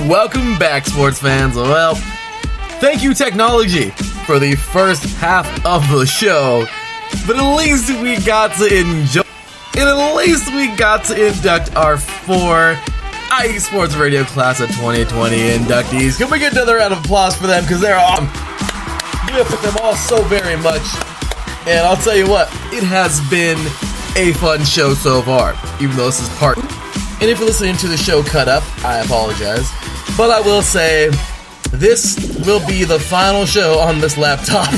Welcome back, sports fans. Well, thank you, technology, for the first half of the show. But at least we got to enjoy, and at least we got to induct our 4 IE Sports Radio Class of 2020 inductees. Can we get another round of applause for them? Because they're awesome. We have put them all so very much. And I'll tell you what, it has been a fun show so far, even though this is part. And if you're listening to the show cut up, I apologize. But I will say, this will be the final show on this laptop.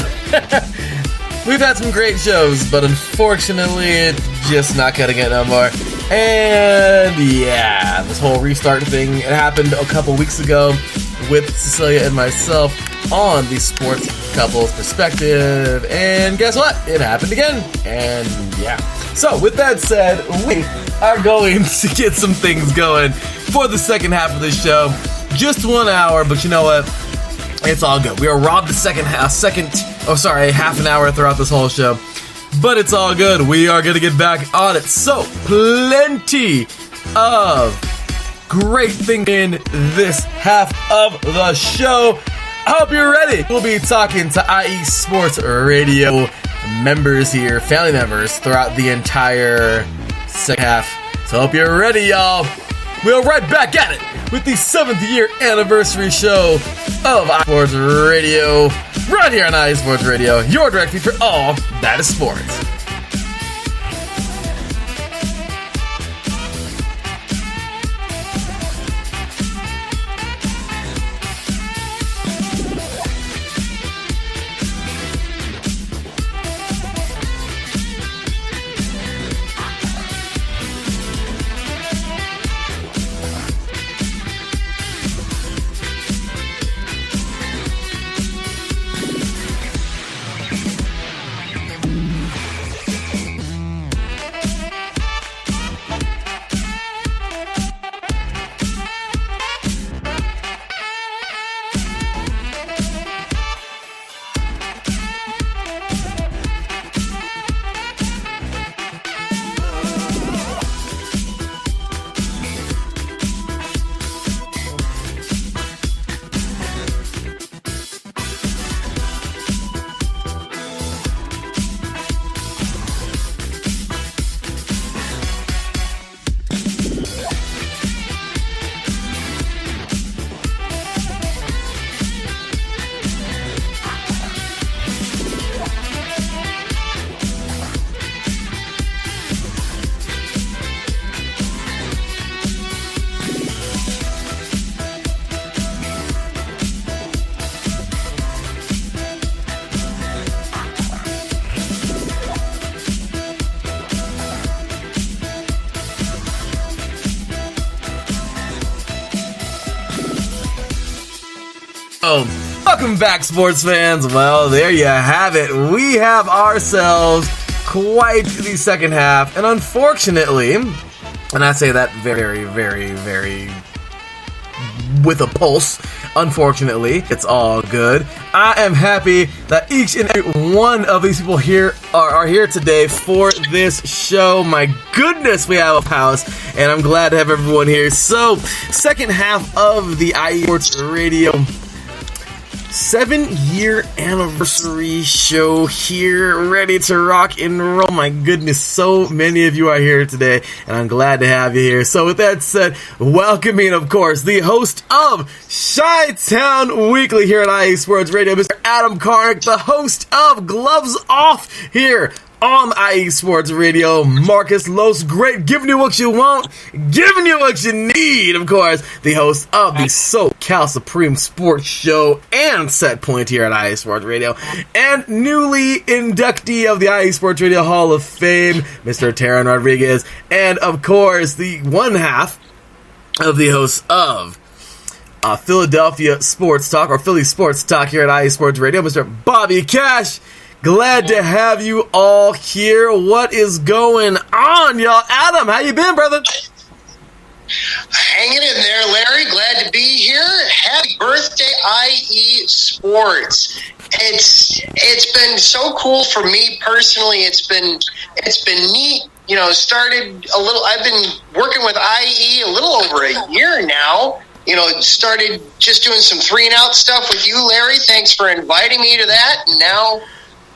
We've had some great shows, but unfortunately, it's just not cutting it no more. And yeah, this whole restart thing, it happened a couple weeks ago with Cecilia and myself on the Sports Couples Perspective. And guess what? It happened again. And yeah. So with that said, we are going to get some things going for the second half of this show. Just 1 hour, but you know what? It's all good. We are robbed half an hour throughout this whole show. But it's all good. We are going to get back on it. So, plenty of great things in this half of the show. I hope you're ready. We'll be talking to IE Sports Radio members here, family members, throughout the entire second half. So, I hope you're ready, y'all. We'll right back at it with the 7th year anniversary show of IE Sports Radio, right here on IE Sports Radio, your direct feed for all that is sports. Welcome back, sports fans. Well, there you have it. We have ourselves quite the second half, and unfortunately, and I say that very, very, very with a pulse, unfortunately, it's all good. I am happy that each and every one of these people here are here today for this show. My goodness, we have a house, and I'm glad to have everyone here. So, second half of the IE Sports Radio 7-year anniversary show here, ready to rock and roll. My goodness, so many of you are here today, and I'm glad to have you here. So with that said, welcoming, of course, the host of Chi-Town Weekly here at IE Sports Radio, Mr. Adam Karnick, the host of Gloves Off here on IE Sports Radio, Marcus Los Great, giving you what you want, giving you what you need, of course, the host of the SoCal Supreme Sports Show and Set Point here at IE Sports Radio, and newly inductee of the IE Sports Radio Hall of Fame, Mr. Taryn Rodriguez, and of course, the one half of the host of Philadelphia Sports Talk, or Philly Sports Talk here at IE Sports Radio, Mr. Bobby Cash. Glad to have you all here. What is going on, y'all? Adam, how you been, brother? Hanging in there, Larry. Glad to be here. Happy birthday, IE Sports. It's been so cool for me personally. It's been neat. You know, started a little. I've been working with IE a little over a year now. You know, started just doing some 3-and-out stuff with you, Larry. Thanks for inviting me to that. And now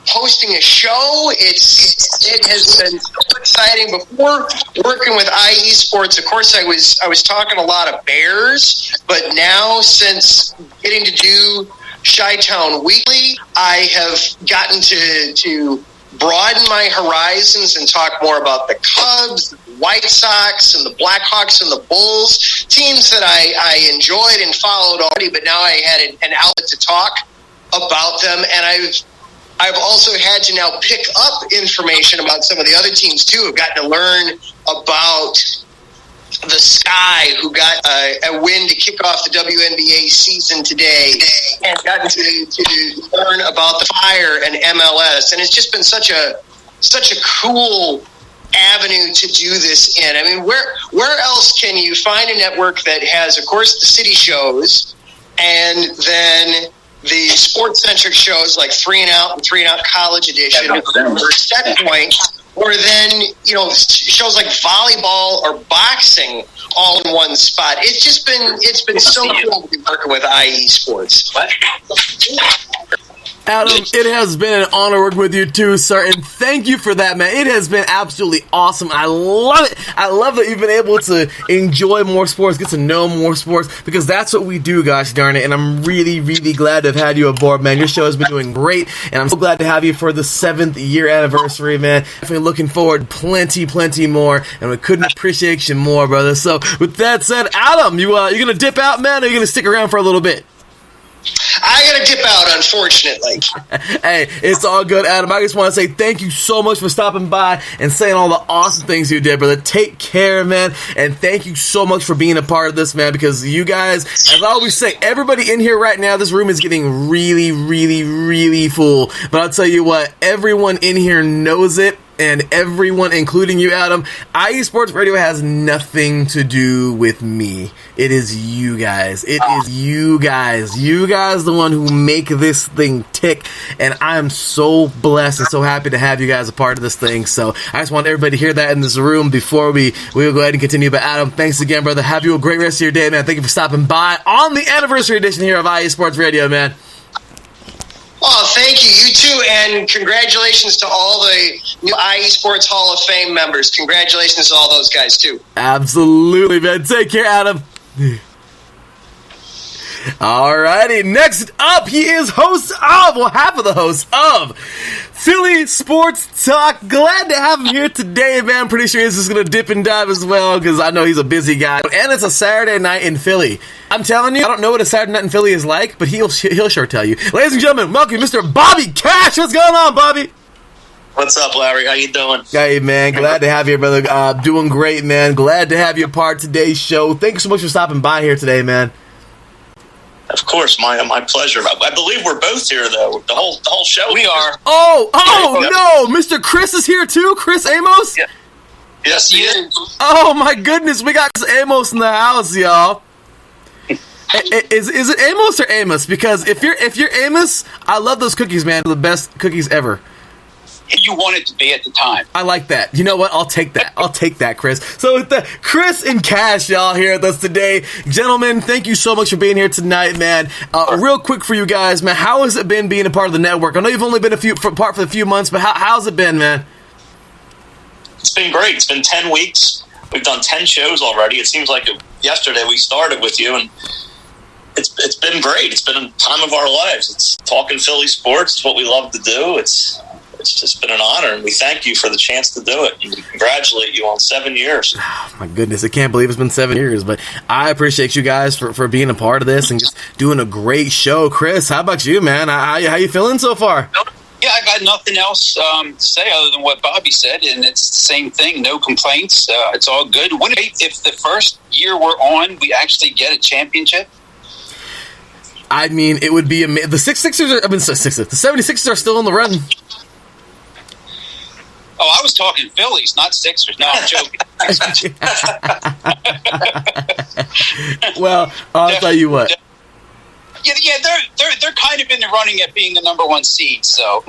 hosting a show, it has been so exciting. Before working with IE Sports, of course, I was talking a lot of Bears, but now since getting to do Chi-Town Weekly, I have gotten to broaden my horizons and talk more about the Cubs, the White Sox, and the Blackhawks and the Bulls, teams that I enjoyed and followed already, but now I had an outlet to talk about them, and I've also had to now pick up information about some of the other teams, too. I've gotten to learn about the Sky, who got a win to kick off the WNBA season today, and gotten to learn about the Fire and MLS. And it's just been such a cool avenue to do this in. I mean, where else can you find a network that has, of course, the city shows, and then the sports-centric shows like 3-and-Out and 3-and-Out College Edition, or Set Point, or then, you know, shows like volleyball or boxing all in one spot. It's been so cool to be working with IE Sports. Adam, it has been an honor working with you too, sir, and thank you for that, man. It has been absolutely awesome. I love it. I love that you've been able to enjoy more sports, get to know more sports, because that's what we do, gosh darn it, and I'm really, really glad to have had you aboard, man. Your show has been doing great, and I'm so glad to have you for the 7th year anniversary, man. Definitely looking forward plenty more, and we couldn't appreciate you more, brother. So, with that said, Adam, you gonna dip out, man, or you gonna stick around for a little bit? I gotta dip out, unfortunately. Hey, it's all good, Adam. I just want to say thank you so much for stopping by and saying all the awesome things you did, brother. Take care, man, and thank you so much for being a part of this, man, because you guys, as I always say, everybody in here right now, this room is getting really full, but I'll tell you what, everyone in here knows it, and everyone, including you, Adam, IE Sports Radio has nothing to do with me. It is you guys. It is you guys. You guys the one who make this thing tick, and I am so blessed and so happy to have you guys a part of this thing. So I just want everybody to hear that in this room before we will go ahead and continue. But Adam, thanks again, brother. Have you a great rest of your day, man. Thank you for stopping by on the anniversary edition here of IE Sports Radio, man. Oh, thank you. You too, and congratulations to all the new IE Sports Hall of Fame members. Congratulations to all those guys, too. Absolutely, man. Take care, Adam. Alrighty, next up, he is half of the host of Philly Sports Talk. Glad to have him here today, man. Pretty sure he's just going to dip and dive as well, because I know he's a busy guy. And it's a Saturday night in Philly. I'm telling you, I don't know what a Saturday night in Philly is like, but he'll sure tell you. Ladies and gentlemen, welcome Mr. Bobby Cash. What's going on, Bobby? What's up, Larry? How you doing? Hey, man. Glad to have you, brother. Doing great, man. Glad to have you a part of today's show. Thank you so much for stopping by here today, man. Of course, my pleasure. I believe we're both here, though. The whole show. We are. Oh, no. Mr. Chris is here, too? Chris Amos? Yeah. Yes, he is. Oh, my goodness. We got Chris Amos in the house, y'all. Is it Amos or Amos? Because if you're Amos, I love those cookies, man. They're the best cookies ever. you want it to be at the time. I like that. You know what? I'll take that. I'll take that, Chris. So with the Chris and Cash, y'all, here with us today. Gentlemen, thank you so much for being here tonight, man. Real quick for you guys, man, how has it been being a part of the network? I know you've only been part for a few months, but how's it been, man? It's been great. It's been 10 weeks. We've done 10 shows already. It seems like yesterday we started with you, and it's been great. It's been a time of our lives. It's talking Philly sports. It's what we love to do. It's just been an honor, and we thank you for the chance to do it. And we congratulate you on 7 years. Oh, my goodness, I can't believe it's been 7 years, but I appreciate you guys for being a part of this and just doing a great show. Chris, how about you, man? How you feeling so far? Yeah, I got nothing else to say other than what Bobby said, and it's the same thing. No complaints. It's all good. If the first year we're on, we actually get a championship? I mean, it would be amazing. The 76ers are still in the run. Oh, I was talking Phillies, not Sixers. No, I'm joking. Well, I'll tell you what. Yeah, they're kind of in the running at being the number one seed. So,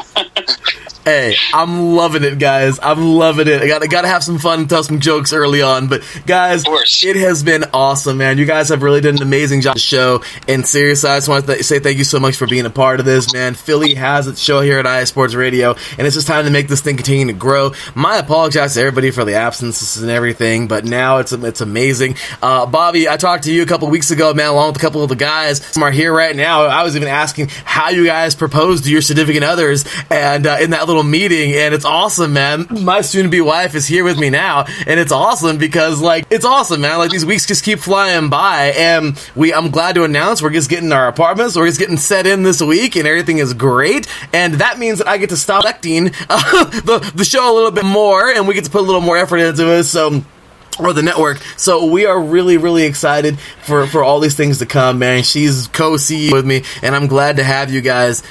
hey, I'm loving it, guys. I'm loving it. I gotta have some fun and tell some jokes early on. But guys, it has been awesome, man. You guys have really done an amazing job on the show. And seriously, I just want to say thank you so much for being a part of this, man. Philly has its show here at IESR Sports Radio, and it's just time to make this thing continue to grow. My apologies to everybody for the absences and everything, but now it's amazing. Bobby, I talked to you a couple weeks ago, man, along with a couple of the guys who are here right now. I was even asking how you guys proposed to your significant others, and in that little meeting, and it's awesome, man. My soon-to-be wife is here with me now, and it's awesome because, like, it's awesome, man. Like, these weeks just keep flying by, and I'm glad to announce we're just getting our apartments, we're just getting set in this week, and everything is great, and that means that I get to stop collecting the show a little bit more, and we get to put a little more effort into it, or the network. So we are really, really excited for all these things to come, man. She's co-CEO with me, and I'm glad to have you guys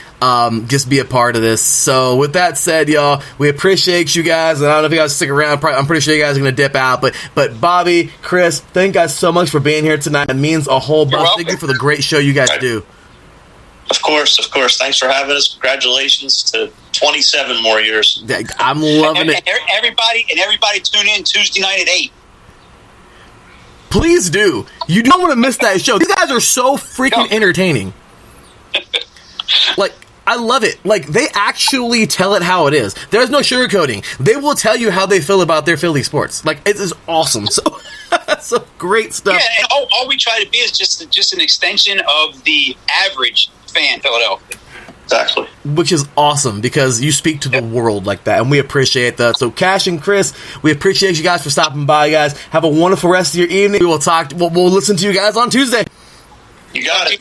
just be a part of this. So with that said, y'all, we appreciate you guys, and I don't know if you guys stick around. I'm pretty sure you guys are going to dip out, but Bobby, Chris, thank you guys so much for being here tonight. It means a whole bunch. Thank you for the great show you guys do. Of course. Thanks for having us. Congratulations to 27 more years. I'm loving it. Everybody tune in Tuesday night at 8. Please do. You don't want to miss that show. These guys are so freaking entertaining. Like, I love it. Like, they actually tell it how it is. There's no sugarcoating. They will tell you how they feel about their Philly sports. Like, it is awesome. So great stuff. Yeah, and all we try to be is just an extension of the average fan in Philadelphia. Exactly. Which is awesome because you speak to the world like that, and we appreciate that. So, Cash and Chris, we appreciate you guys for stopping by, guys. Have a wonderful rest of your evening. We will talk. We'll listen to you guys on Tuesday. You got it.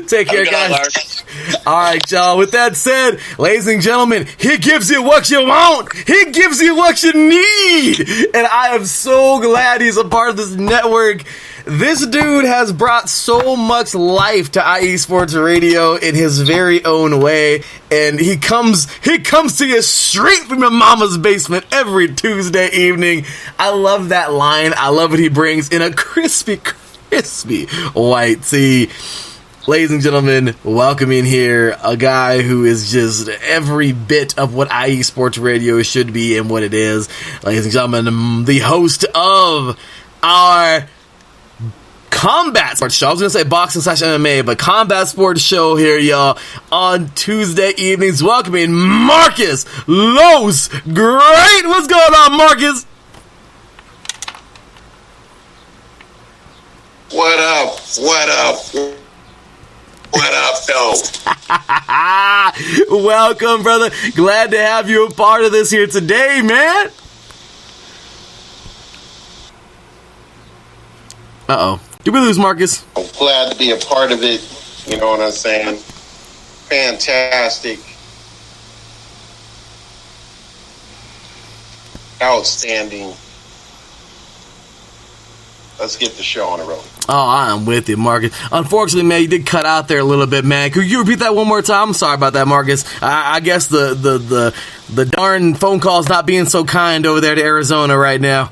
Take care, guys. All right, y'all. With that said, ladies and gentlemen, he gives you what you want. He gives you what you need. And I am so glad he's a part of this network. This dude has brought so much life to IE Sports Radio in his very own way, and he comes to you straight from your mama's basement every Tuesday evening. I love that line. I love what he brings in a crispy white tee. Ladies and gentlemen, welcoming here a guy who is just every bit of what IE Sports Radio should be and what it is. Ladies and gentlemen, the host of our Combat Sports Show. I was going to say boxing / MMA, but Combat Sports Show here, y'all, on Tuesday evenings. Welcoming Marcus Los Great. What's going on, Marcus? What up? What up, though? Welcome, brother. Glad to have you a part of this here today, man. Uh-oh. Did we lose Marcus? I'm glad to be a part of it. You know what I'm saying? Fantastic. Outstanding. Let's get the show on the road. Oh, I'm with you, Marcus. Unfortunately, man, you did cut out there a little bit, man. Could you repeat that one more time? I'm sorry about that, Marcus. I guess the darn phone call's not being so kind over there to Arizona right now.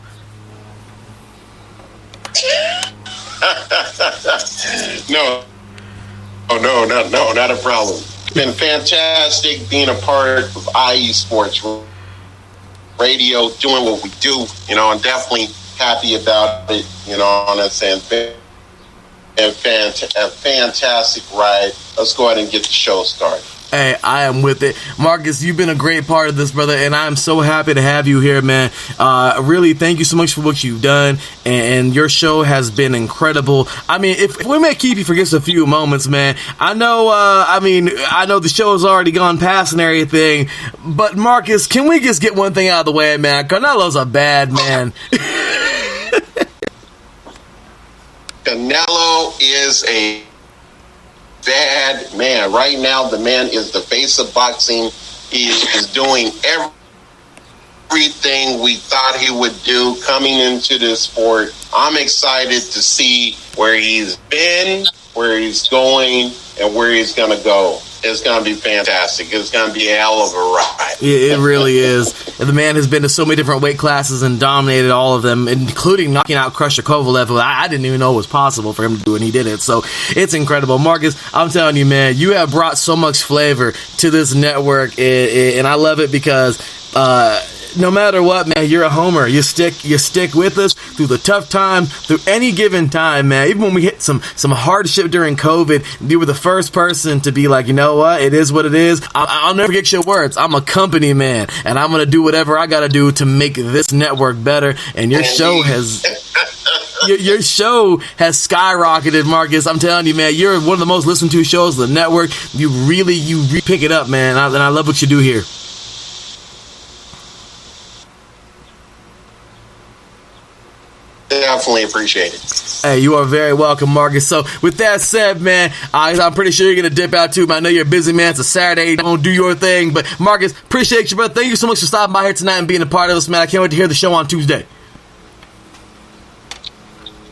No, not a problem. been fantastic being a part of IE Sports Radio, doing what we do. You know, I'm definitely happy about it. You know what I'm saying? A fantastic ride. Let's go ahead and get the show started. Hey, I am with it. Marcus, you've been a great part of this, brother, and I'm so happy to have you here, man. Really, thank you so much for what you've done, and your show has been incredible. I mean, if we may keep you for just a few moments, man, I know the show has already gone past and everything, but Marcus, can we just get one thing out of the way, man? Canelo's a bad man. Canelo is a bad man. Right now, the man is the face of boxing. He is doing everything we thought he would do coming into this sport. I'm excited to see where he's been, where he's going, and where he's going to go. It's going to be fantastic. It's going to be a hell of a ride. It really is. The man has been to so many different weight classes and dominated all of them, including knocking out Crusher Kovalev, who I didn't even know was possible for him to do, and he did it. So it's incredible. Marcus, I'm telling you, man, you have brought so much flavor to this network, and I love it because no matter what, man, you're a homer. You stick with us through the tough time, through any given time, man. Even when we hit some hardship during COVID, you were the first person to be like, you know what, it is what it is. I'll never forget your words. I'm a company man, and I'm gonna do whatever I gotta do to make this network better. And your show has. Your show has skyrocketed, Marcus. I'm telling you, man, you're one of the most listened to shows on the network. You pick it up, man, and I love what you do here. Definitely appreciate it. Hey, you are very welcome, Marcus. So, with that said, man, I'm pretty sure you're going to dip out too, but I know you're a busy man. It's a Saturday. Don't do your thing. But, Marcus, appreciate you, brother. Thank you so much for stopping by here tonight and being a part of us, man. I can't wait to hear the show on Tuesday.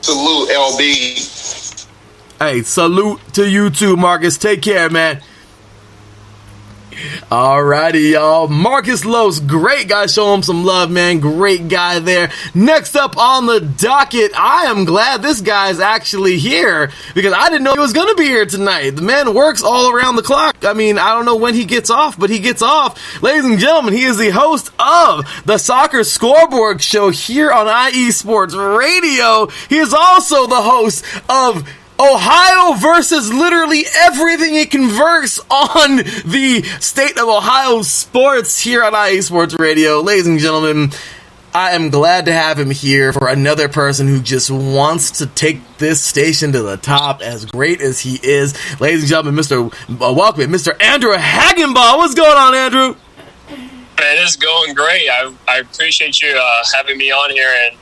Salute, LB. Hey, salute to you too, Marcus. Take care, man. Alrighty, y'all. Marcus Lowe's, great guy. Show him some love, man. Great guy there. Next up on the docket, I am glad this guy's actually here because I didn't know he was going to be here tonight. The man works all around the clock. I mean, I don't know when he gets off, but he gets off. Ladies and gentlemen, he is the host of the Soccer Scoreboard Show here on IE Sports Radio. He is also the host of Ohio versus literally everything it converts on the state of Ohio sports here on IE Sports Radio. Ladies and gentlemen, I am glad to have him here for another person who just wants to take this station to the top, as great as he is. Ladies and gentlemen, welcome, Mr. Andrew Hagenbaugh. What's going on, Andrew? Man, it's going great. I appreciate you having me on here and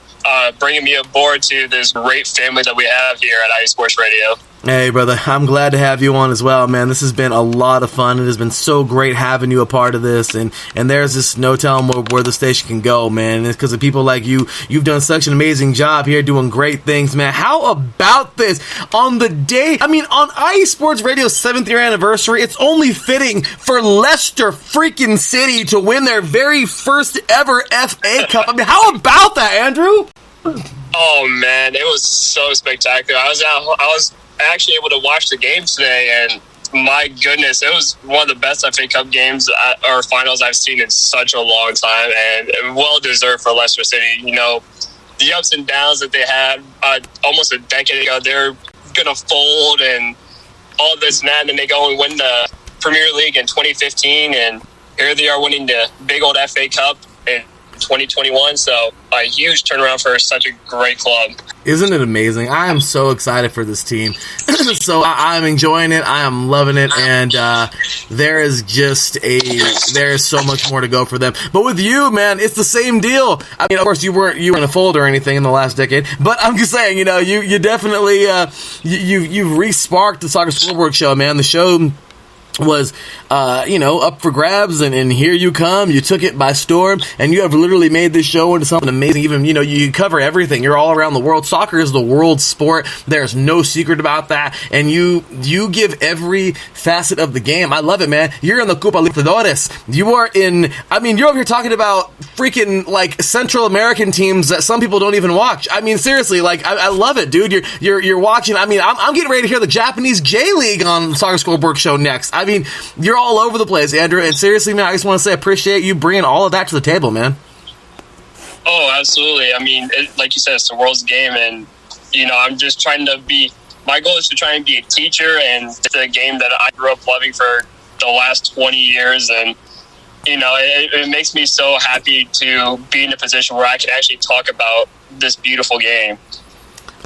bringing me aboard to this great family that we have here at IE Sports Radio. Hey, brother, I'm glad to have you on as well, man. This has been a lot of fun. It has been so great having you a part of this, and there's just no telling where the station can go, man. It's because of people like you. You've done such an amazing job here doing great things, man. How about this? On IE Sports Radio's 7th year anniversary, it's only fitting for Leicester freaking City to win their very first ever FA Cup. I mean, how about that, Andrew? Oh, man, it was so spectacular. I was actually able to watch the game today, and my goodness, it was one of the best FA Cup games or finals I've seen in such a long time, and well deserved for Leicester City. You know, the ups and downs that they had almost a decade ago, they're going to fold and all this and that, and then they go and win the Premier League in 2015, and here they are winning the big old FA Cup in 2021, so a huge turnaround for such a great club. Isn't it amazing? I am so excited for this team. So I'm enjoying it. I am loving it, and there is so much more to go for them. But with you, man, it's the same deal. I mean, of course, you weren't in a fold or anything in the last decade, but I'm just saying, you know, you definitely you've re-sparked the Soccer Scoreboard Show, man. The show was up for grabs, and here you come. You took it by storm, and you have literally made this show into something amazing. Even, you cover everything. You're all around the world. Soccer is the world sport. There's no secret about that, and you give every facet of the game. I love it, man. You're in the Copa Libertadores. You're over here talking about freaking, like, Central American teams that some people don't even watch. I mean, seriously, like, I love it, dude. You're watching. I mean, I'm getting ready to hear the Japanese J League on the Soccer Scoreboard Show next. I mean, you're all over the place, Andrew, and seriously, man, I just want to say I appreciate you bringing all of that to the table, man. Oh, absolutely. I mean, like you said, it's the world's game, and, I'm just trying to be – my goal is to try and be a teacher, and it's a game that I grew up loving for the last 20 years, and, it makes me so happy to be in a position where I can actually talk about this beautiful game.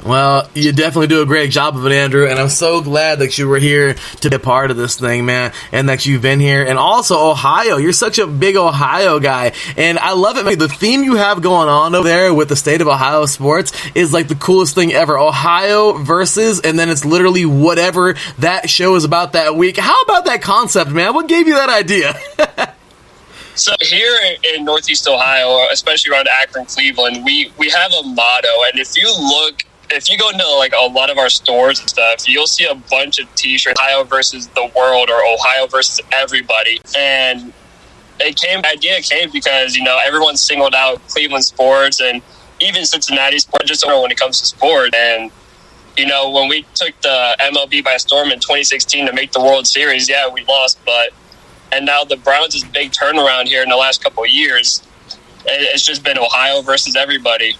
Well, you definitely do a great job of it, Andrew, and I'm so glad that you were here to be a part of this thing, man, and that you've been here. And also, Ohio, you're such a big Ohio guy, and I love it, man. The theme you have going on over there with the state of Ohio sports is like the coolest thing ever. Ohio versus, and then it's literally whatever that show is about that week. How about that concept, man? What gave you that idea? So here in Northeast Ohio, especially around Akron, Cleveland, we have a motto, and if you go into like a lot of our stores and stuff, you'll see a bunch of t-shirts, Ohio versus the world or Ohio versus everybody. And the idea came because, everyone singled out Cleveland sports and even Cincinnati sports, just when it comes to sport. And, when we took the MLB by storm in 2016 to make the World Series, yeah, we lost, and now the Browns' big turnaround here in the last couple of years, it's just been Ohio versus everybody.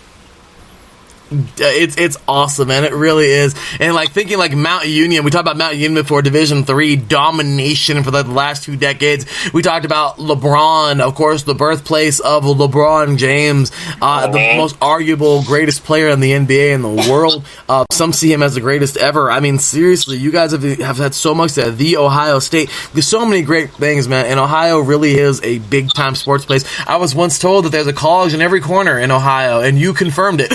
It's awesome, man. It really is. And like thinking like Mount Union, we talked about Mount Union before, Division III domination for the last 2 decades. We talked about LeBron, of course, the birthplace of LeBron James, the most arguable greatest player in the NBA in the world. Some see him as the greatest ever. I mean, seriously, you guys have had so much at the Ohio State. There's so many great things, man. And Ohio really is a big time sports place. I was once told that there's a college in every corner in Ohio, and you confirmed it.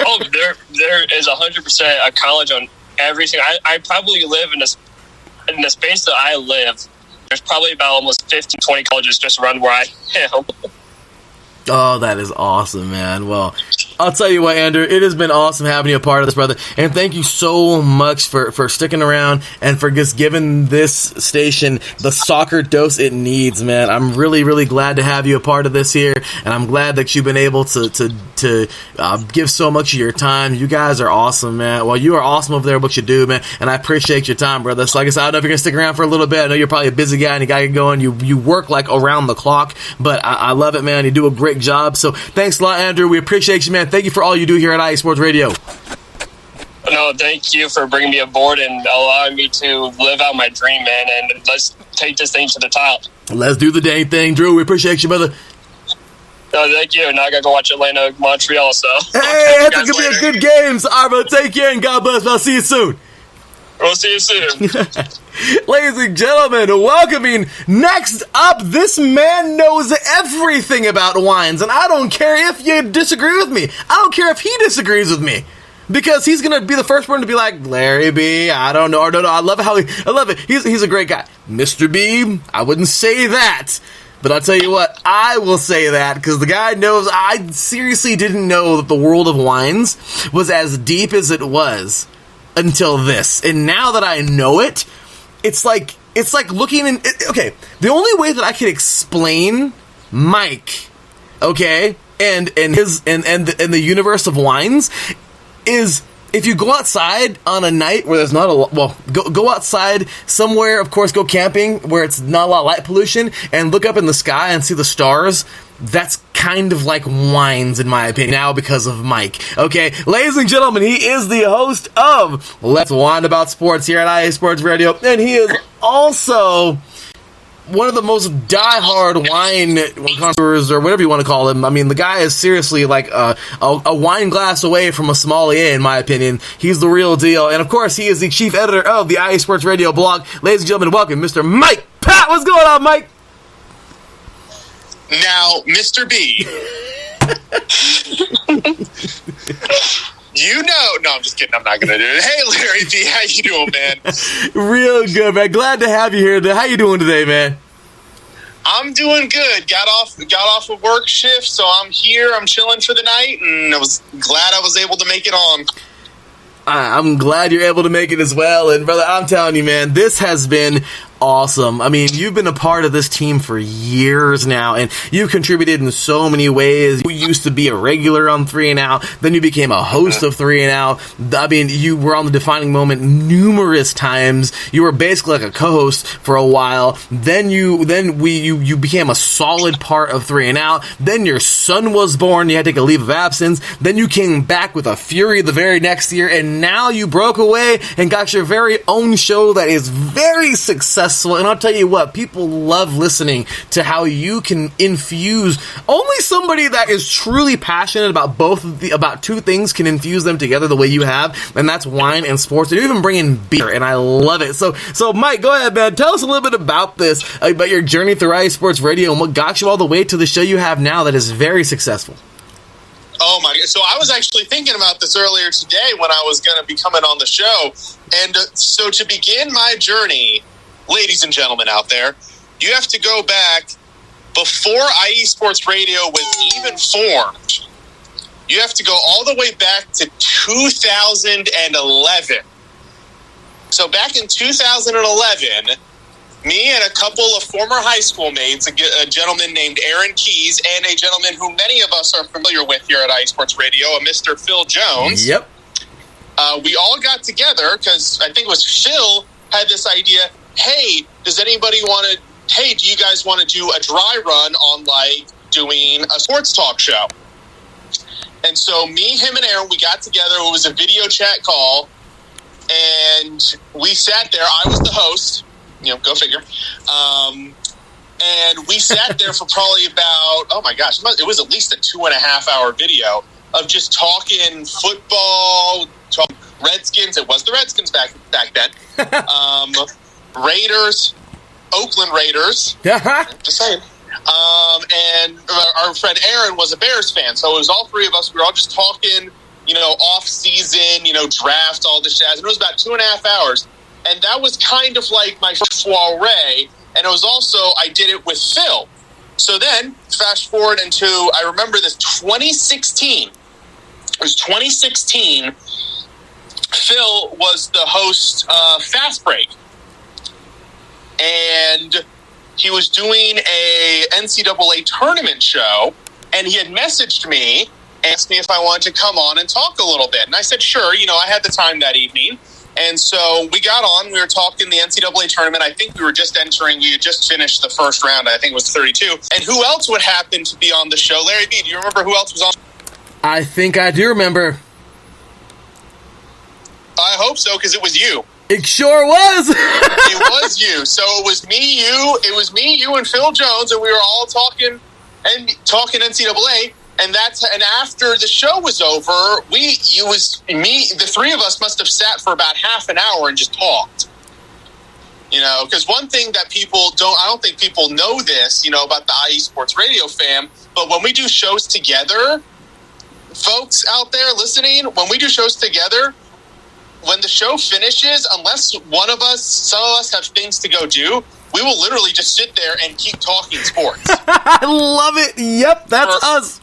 Oh, there is 100% a college on everything. I probably live in the space that I live. There's probably about almost 15, 20 colleges just around where I am. Oh, that is awesome, man. Well, I'll tell you what, Andrew, it has been awesome having you a part of this, brother. And thank you so much for sticking around and for just giving this station the soccer dose it needs, man. I'm really, really glad to have you a part of this here, and I'm glad that you've been able to give so much of your time. You guys are awesome, man. Well, you are awesome over there, what you do, man, and I appreciate your time, brother. So like I said, I don't know if you're going to stick around for a little bit. I know you're probably a busy guy and you got to get going. You work like around the clock, but I love it, man. You do a great job. So thanks a lot, Andrew. We appreciate you, man. Thank you for all you do here at IE Sports Radio. No, thank you for bringing me aboard and allowing me to live out my dream, man. And let's take this thing to the top. Let's do the dang thing, Drew. We appreciate you, brother. No, thank you. Now I got to go watch Atlanta, Montreal. So hey, that's going to be a good game. So, all right, brother, take care and God bless. I'll see you soon. We'll see you soon. Ladies and gentlemen, welcoming next up, this man knows everything about wines, and I don't care if you disagree with me. I don't care if he disagrees with me. Because he's going to be the first one to be like, Larry B, I don't know. Or, no, I love how I love it. He's a great guy. Mr. B, I wouldn't say that. But I'll tell you what, I will say that because the guy knows. I seriously didn't know that the world of wines was as deep as it was until this. And now that I know it, it's like looking in. Okay, the only way that I can explain Mike, okay, and the universe of wines is if you go outside on a night where there's not a lot. Well, go outside somewhere. Of course, go camping where it's not a lot of light pollution, and look up in the sky and see the stars. That's kind of like wines, in my opinion, now because of Mike. Okay, ladies and gentlemen, he is the host of Let's Wine About Sports here at IE Sports Radio, and he is also one of the most diehard wine connoisseurs, or whatever you want to call him. I mean, the guy is seriously like a wine glass away from a sommelier, in my opinion. He's the real deal. And, of course, he is the chief editor of the IE Sports Radio blog. Ladies and gentlemen, welcome Mr. Mike Pat. What's going on, Mike? Now, Mr. B, no, I'm just kidding. I'm not going to do it. Hey, Larry B, how you doing, man? Real good, man. Glad to have you here today. How you doing today, man? I'm doing good. Got off a work shift, so I'm here. I'm chilling for the night, and I was glad I was able to make it on. I'm glad you're able to make it as well. And, brother, I'm telling you, man, this has been awesome. I mean, you've been a part of this team for years now, and you've contributed in so many ways. You used to be a regular on 3 and Out, then you became a host of 3 and Out. I mean, you were on the Defining Moment numerous times. You were basically like a co-host for a while. Then you became a solid part of 3 and Out. Then your son was born. You had to take a leave of absence. Then you came back with a fury the very next year, and now you broke away and got your very own show that is very successful. And I'll tell you what, people love listening to how you can infuse. Only somebody that is truly passionate about about two things can infuse them together the way you have, and that's wine and sports. And you even bring in beer, and I love it. So Mike, go ahead, man. Tell us a little bit about this, about your journey through IE Sports Radio and what got you all the way to the show you have now that is very successful. Oh my God. So I was actually thinking about this earlier today when I was going to be coming on the show. And so to begin my journey, ladies and gentlemen out there, you have to go back before IE Sports Radio was even formed. You have to go all the way back to 2011. So back in 2011, me and a couple of former high school mates, a gentleman named Aaron Keys and a gentleman who many of us are familiar with here at IE Sports Radio, a Mr. Phil Jones. Yep. We all got together because I think it was Phil had this idea, hey, do you guys want to do a dry run on, like, doing a sports talk show? And so me, him, and Aaron, we got together. It was a video chat call, and we sat there. I was the host. Go figure. And we sat there for probably about, oh my gosh, it was at least a 2.5-hour video of just talking football, talking Redskins. It was the Redskins back then. Raiders, Oakland Raiders. Just saying. And our friend Aaron was a Bears fan, so it was all three of us. We were all just talking, off season, draft, all this jazz. And it was about 2.5 hours. And that was kind of like my first soiree. And it was also, I did it with Phil. So then, fast forward into, I remember this 2016. It was 2016. Phil was the host of Fast Break. And he was doing a NCAA tournament show. And he had messaged me, asked me if I wanted to come on and talk a little bit. And I said, sure. I had the time that evening. And so we got on, we were talking the NCAA tournament. I think we had just finished the first round. I think it was 32. And who else would happen to be on the show? Larry B, do you remember who else was on? I think I do remember. I hope so, because it was you. It sure was. It was you. So it was me, you, and Phil Jones, and we were all talking NCAA. And after the show was over, the three of us must have sat for about half an hour and just talked. Because one thing that I don't think people know this, about the IE Sports Radio fam, but when we do shows together, folks out there listening, when we do shows together, when the show finishes, unless some of us have things to go do, we will literally just sit there and keep talking sports. I love it. Yep, that's us.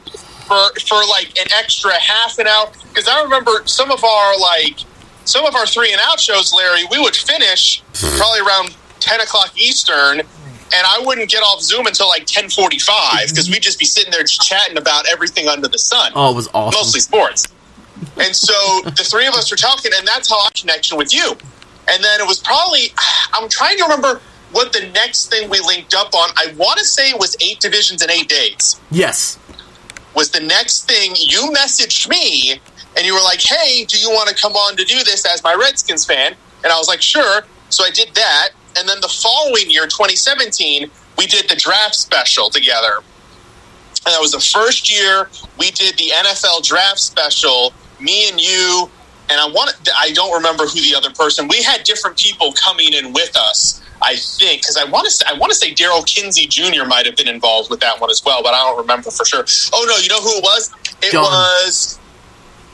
For like an extra half an hour, because I remember some of our 3 and Out shows, Larry, we would finish probably around 10 o'clock Eastern, and I wouldn't get off Zoom until like 10:45 because we'd just be sitting there chatting about everything under the sun. Oh, it was awesome. Mostly sports. And so the three of us were talking, and that's how I had a connection with you. And then it was probably, I'm trying to remember what the next thing we linked up on. I want to say it was 8 divisions in 8 days. Yes. Was the next thing. You messaged me and you were like, hey, do you want to come on to do this as my Redskins fan? And I was like, sure. So I did that. And then the following year, 2017, we did the draft special together. And that was the first year we did the NFL draft special, me and you. And I don't remember who the other person. We had different people coming in with us, I think, because I want to say Daryl Kinsey Jr. might have been involved with that one as well, but I don't remember for sure. Oh no, you know who it was? It was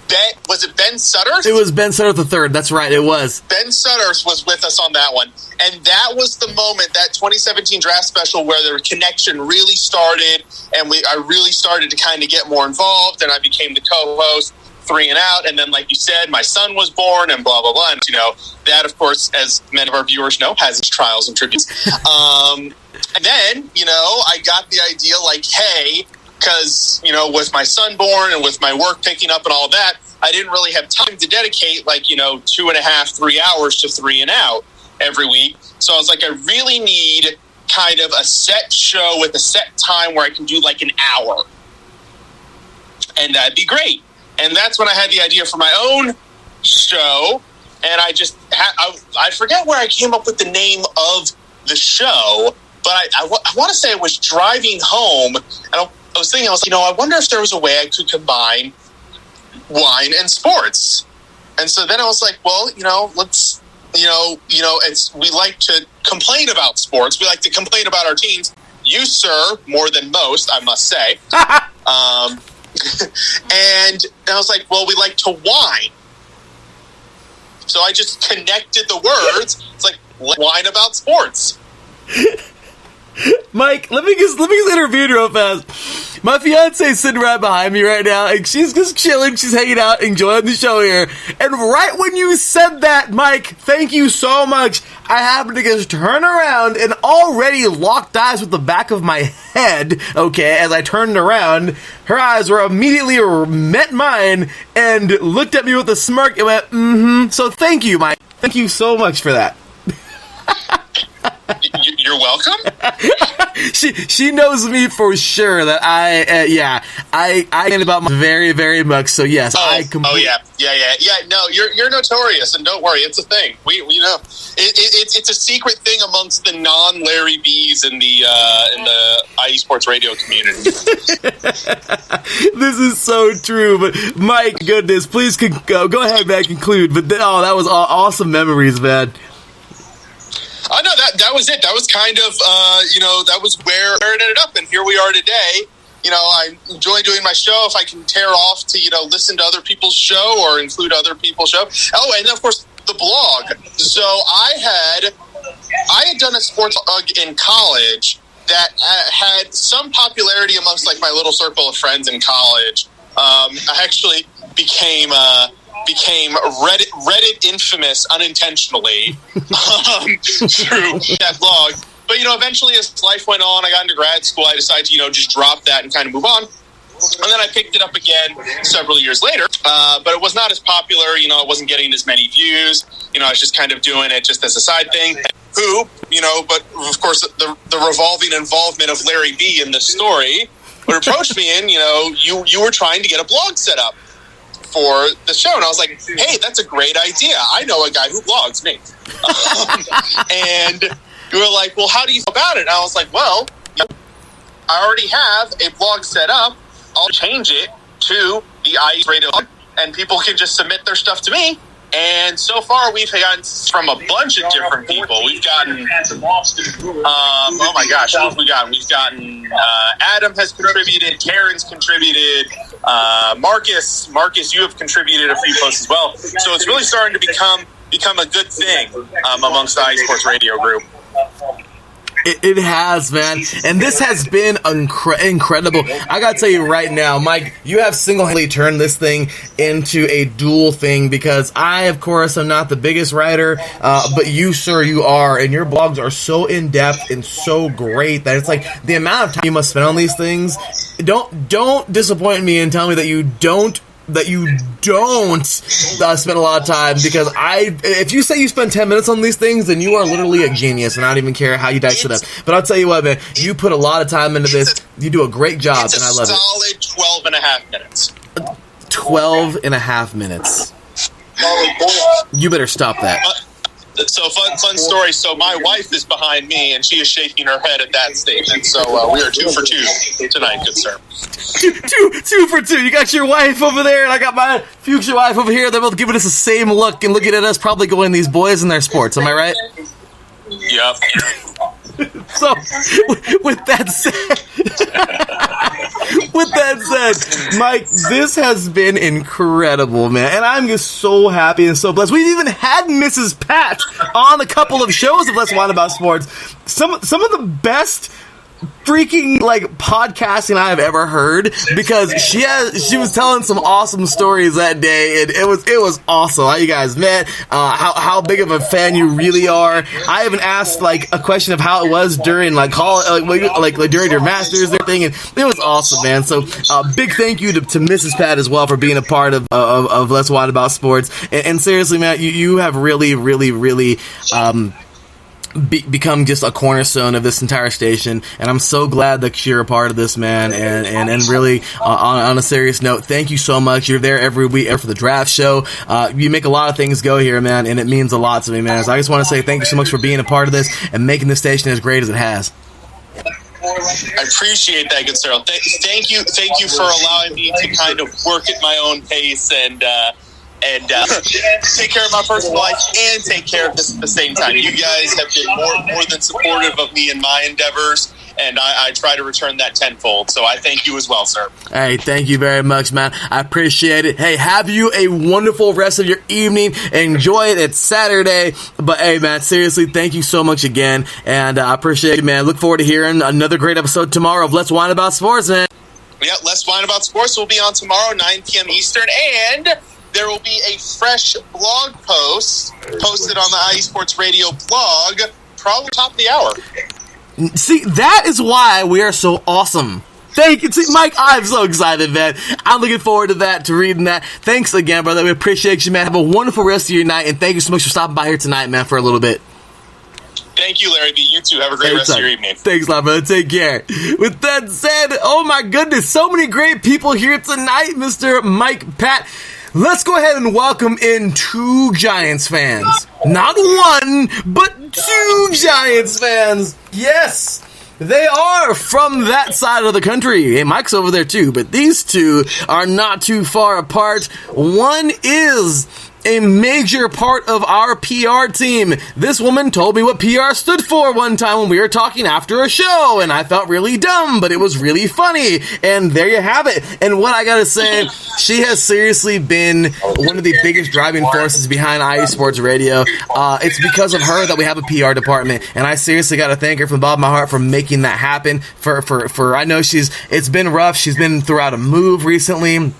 Ben. Was it Ben Sutter? It was Ben Sutter III. That's right. It was. Ben Sutter was with us on that one, and that was the moment, that 2017 draft special, where the connection really started, and I really started to kind of get more involved, and I became the co-host. 3 and Out. And then, like you said, my son was born and blah, blah, blah. And, that, of course, as many of our viewers know, has its trials and tributes. And then, I got the idea, like, hey, because, with my son born and with my work picking up and all that, I didn't really have time to dedicate, 2.5, 3 hours to 3 and Out every week. So I was like, I really need kind of a set show with a set time where I can do an hour. And that'd be great. And that's when I had the idea for my own show. And I just, I forget where I came up with the name of the show, but I want to say I was driving home, and I was thinking, I wonder if there was a way I could combine wine and sports. And so then I was like, well, let's, we like to complain about sports. We like to complain about our teams. You, sir, more than most, I must say. And I was like, well, we like to whine. So I just connected the words. It's like, whine about sports. Mike, let me just intervene real fast. My fiance is sitting right behind me right now, and she's just chilling. She's hanging out, enjoying the show here. And right when you said that, Mike, thank you so much, I happened to just turn around and already locked eyes with the back of my head, okay, as I turned around. Her eyes were immediately met mine and looked at me with a smirk and went, mm-hmm. So thank you, Mike. Thank you so much for that. You're welcome. She knows me for sure that I think about my very, very much. So yes, yeah. No, you're notorious, and don't worry, it's a thing. We know it's a secret thing amongst the non-Larry B's in the IE Sports Radio community. This is so true. But Mike, goodness, please go ahead, man, conclude. But that was awesome memories, man. Oh, no, that was it. That was kind of, that was where it ended up. And here we are today. I enjoy doing my show if I can tear off to, listen to other people's show or include other people's show. Oh, and of course, the blog. So I had done a sports blog in college that had some popularity amongst, my little circle of friends in college. I actually became Reddit infamous unintentionally through that blog. But, eventually as life went on, I got into grad school, I decided to, just drop that and kind of move on. And then I picked it up again several years later. But it was not as popular, it wasn't getting as many views. I was just kind of doing it just as a side thing. But of course, the revolving involvement of Larry B in this story would approach me and, you were trying to get a blog set up for the show. And I was like, hey, that's a great idea. I know a guy who blogs, me. And you were like, well, how do you feel about it? And I was like, well, I already have a blog set up. I'll change it to the IE Radio, and people can just submit their stuff to me. And so far, we've gotten from a bunch of different people. We've gotten, oh my gosh, what have we gotten? We've gotten, Adam has contributed, Karen's contributed, Marcus, you have contributed a few posts as well. So it's really starting to become a good thing amongst the IE Sports Radio group. It has, man. And this has been incredible. I gotta tell you right now, Mike, you have single-handedly turned this thing into a dual thing, because I, of course, am not the biggest writer, but you, sir, you are, and your blogs are so in-depth and so great that it's like the amount of time you must spend on these things. Don't disappoint me and tell me that you don't spend a lot of time, because if you say you spend 10 minutes on these things, then you are literally a genius, and I don't even care how you dice it up. But I'll tell you what, man, you put a lot of time into this. You do a great job, and I love it. It's a solid 12 and a half minutes. 12 and a half minutes. You better stop that. So fun story. So my wife is behind me, and she is shaking her head at that statement. So we are 2 for 2 tonight, good sir. Two for 2. You got your wife over there, and I got my future wife over here. They're both giving us the same look and looking at us, probably going, these boys and their sports. Am I right? Yep. So, with that said, Mike, this has been incredible, man, and I'm just so happy and so blessed. We've even had Mrs. Pat on a couple of shows of Let's Whine About Sports. Some of the best freaking like podcasting I have ever heard, because she was telling some awesome stories that day, and it was awesome. How you guys met, how big of a fan you really are. I even asked like a question of how it was during like during your masters and everything, and it was awesome, man. So big thank you to Mrs. Pat as well for being a part of Let's Wine About Sports, and seriously, man, you have really become just a cornerstone of this entire station, and I'm so glad that you're a part of this, man. And really, on a serious note, thank you so much. You're there every week for the draft show. You make a lot of things go here, man, and it means a lot to me, man. So I just want to say thank you so much for being a part of this and making this station as great as it has. I appreciate that, good sir. Thank you for allowing me to kind of work at my own pace and take care of my personal life and take care of this at the same time. You guys have been more than supportive of me in my endeavors, and I try to return that tenfold. So I thank you as well, sir. Hey, thank you very much, man. I appreciate it. Hey, have you a wonderful rest of your evening. Enjoy it. It's Saturday. But hey, man, seriously, thank you so much again, and I appreciate it, man. Look forward to hearing another great episode tomorrow of Let's Wine About Sports, man. Yeah, Let's Wine About Sports will be on tomorrow, 9 p.m. Eastern, and there will be a fresh blog post posted on the IE Sports Radio blog, probably top of the hour. See, that is why we are so awesome. Thank you. See, Mike, I'm so excited, man. I'm looking forward to that, to reading that. Thanks again, brother. We appreciate you, man. Have a wonderful rest of your night, and thank you so much for stopping by here tonight, man, for a little bit. Thank you, Larry B. You too. Have a great rest of your evening. Thanks a lot, brother. Take care. With that said, oh my goodness, so many great people here tonight, Mr. Mike Pat. Let's go ahead and welcome in 2 Giants fans. Not 1, but 2 Giants fans. Yes, they are from that side of the country. Hey, Mike's over there too, but these 2 are not too far apart. One is a major part of our PR team. This woman told me what PR stood for one time when we were talking after a show, and I felt really dumb, but it was really funny, and there you have it. And what I gotta say, she has seriously been one of the biggest driving forces behind IE Sports Radio. It's because of her that we have a PR department, and I seriously gotta thank her from the bottom of my heart for making that happen. For I know it's been rough. She's been throughout a move recently.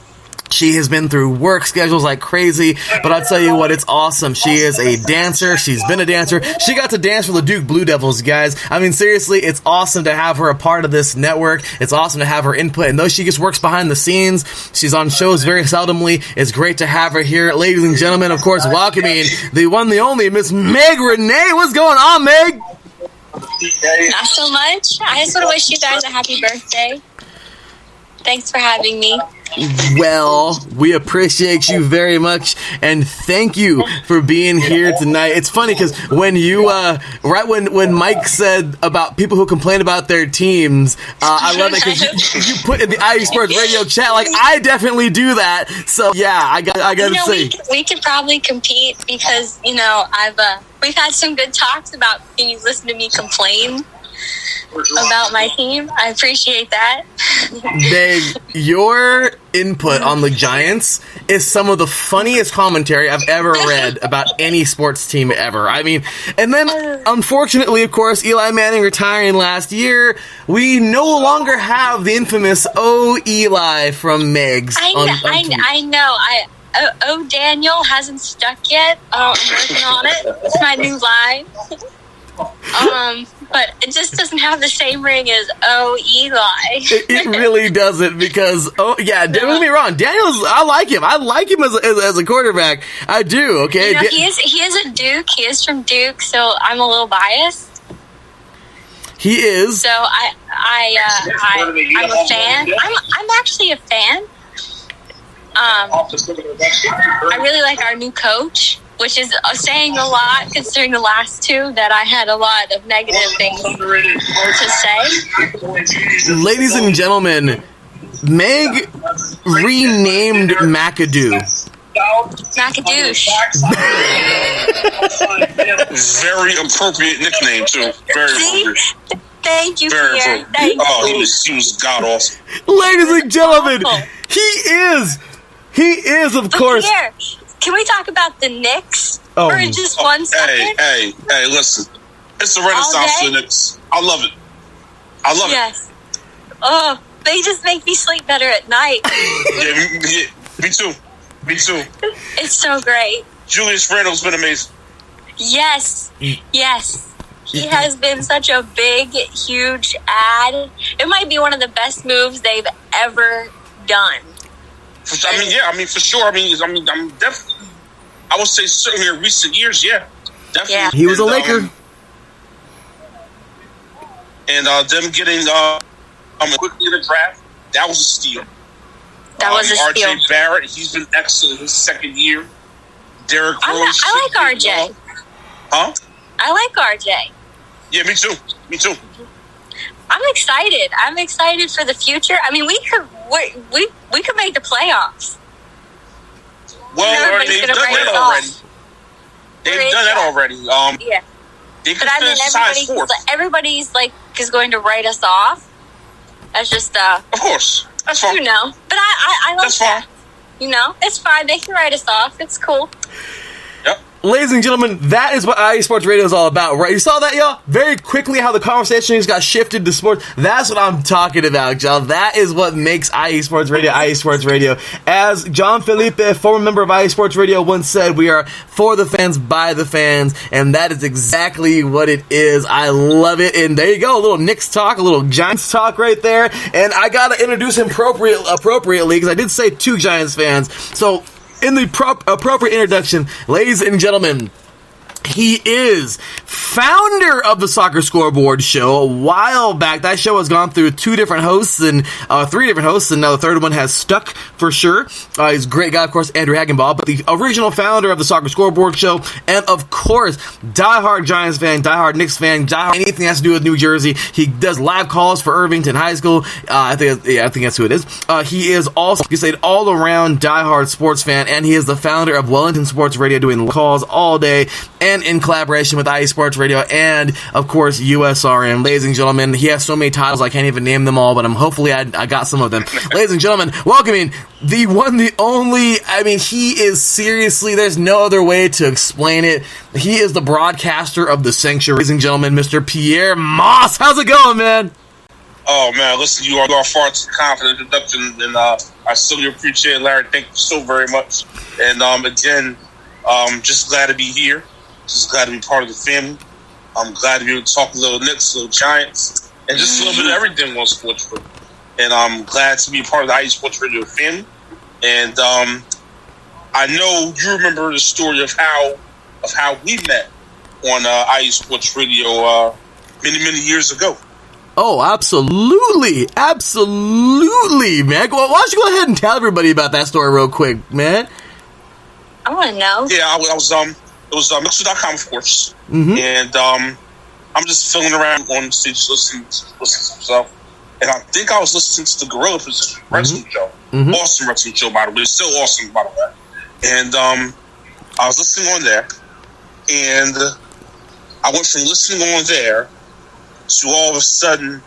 She has been through work schedules like crazy, but I'll tell you what, it's awesome. She is a dancer. She's been a dancer. She got to dance for the Duke Blue Devils, guys. I mean, seriously, it's awesome to have her a part of this network. It's awesome to have her input, and though she just works behind the scenes, she's on shows very seldomly. It's great to have her here. Ladies and gentlemen, of course, welcoming the one, the only, Miss Meg Renee. What's going on, Meg? Not so much. I just want to wish you guys a happy birthday. Thanks for having me. Well, we appreciate you very much, and thank you for being here tonight. It's funny because when you, when Mike said about people who complain about their teams, I love it because you put in the IE Sports Radio chat, like, I definitely do that. So, yeah, I gotta say. We could probably compete because, we've had some good talks about can you listen to me complain about my team. I appreciate that. Meg, your input on the Giants is some of the funniest commentary I've ever read about any sports team ever. I mean, and then, unfortunately, of course, Eli Manning retiring last year, we no longer have the infamous "Oh Eli" from Meg's. I know. Daniel hasn't stuck yet. I'm working on it. It's my new line. But it just doesn't have the same ring as Eli. It really doesn't because, don't get me wrong, Daniel's, I like him. I like him as a quarterback. I do, okay? He is a Duke. He is from Duke, so I'm a little biased. He is. So I'm a fan. I'm actually a fan. I really like our new coach, which is saying a lot considering the last 2 that I had a lot of negative things to say. Ladies and gentlemen, Meg renamed McAdoo. McAdoosh. Very appropriate nickname, too. Very appropriate. Thank you, Pierre. He was god awesome. Ladies and gentlemen, he is, of course. Pierre, can we talk about the Knicks for just 1 second? Hey, listen. It's a renaissance for the Knicks. I love it. I love it. Yes. Oh, they just make me sleep better at night. Me too. Me too. It's so great. Julius Randle's been amazing. Yes. Yes. He has been such a big, huge ad. It might be one of the best moves they've ever done. For sure. I'm definitely. I would say certainly in recent years, definitely. Yeah. He was a Laker. And them getting quickly in the draft, that was a steal. That was a steal. RJ Barrett, he's been excellent his second year. Derrick Rose. I like RJ. Huh? I like RJ. Yeah, me too. I'm excited. I'm excited for the future. I mean, we could make the playoffs. Well, they've done that already. They've done that already. Yeah. But I mean, everybody's like is going to write us off. That's just Of course, that's fine. But I like that's fine. that. It's fine. They can write us off. It's cool. Yep. Ladies and gentlemen, that is what IE Sports Radio is all about, right? You saw that, y'all? Very quickly how the conversation just got shifted to sports. That's what I'm talking about, y'all. That is what makes IE Sports Radio IE Sports Radio. As John Felipe, former member of IE Sports Radio, once said, we are for the fans, by the fans, and that is exactly what it is. I love it, and there you go, a little Knicks talk, a little Giants talk right there, and I gotta introduce him appropriately, because I did say 2 Giants fans, so in the appropriate introduction, ladies and gentlemen, he is founder of the Soccer Scoreboard show. A while back, that show has gone through 2 different hosts and 3 different hosts, and now the third one has stuck for sure. He's a great guy, of course, Andrew Hagenbaugh, but the original founder of the Soccer Scoreboard show, and of course, diehard Giants fan, diehard Knicks fan, diehard anything that has to do with New Jersey. He does live calls for Irvington High School. I think that's who it is. He is also, he's an all-around diehard sports fan, and he is the founder of Wellington Sports Radio, doing calls all day, and in collaboration with IE Sports Radio and, of course, USR. And ladies and gentlemen, he has so many titles I can't even name them all, but hopefully I got some of them. Ladies and gentlemen, welcoming the one, the only, I mean, he is seriously, there's no other way to explain it. He is the broadcaster of the sanctuary. Ladies and gentlemen, Mr. Pierre Moss. How's it going, man? Oh, man, listen, you are far too confident introduction, and I certainly appreciate it, Larry. Thank you so very much. And again, just glad to be here. Just glad to be part of the family. I'm glad to be able to talk a little Knicks, a little Giants, and just a little bit of everything on Sports Radio. And I'm glad to be part of the IE Sports Radio family. And I know you remember the story of how we met on IE Sports Radio many years ago. Oh, absolutely, man. Why don't you go ahead and tell everybody about that story real quick, man? I want to know. Yeah, it was Mixer.com, of course. Mm-hmm. And I'm just filling around on stage listening to some stuff. And I think I was listening to the Gorilla Position wrestling show. Mm-hmm. Awesome wrestling show, by the way. It's still awesome, by the way. And I was listening on there. And I went from listening on there to all of a sudden,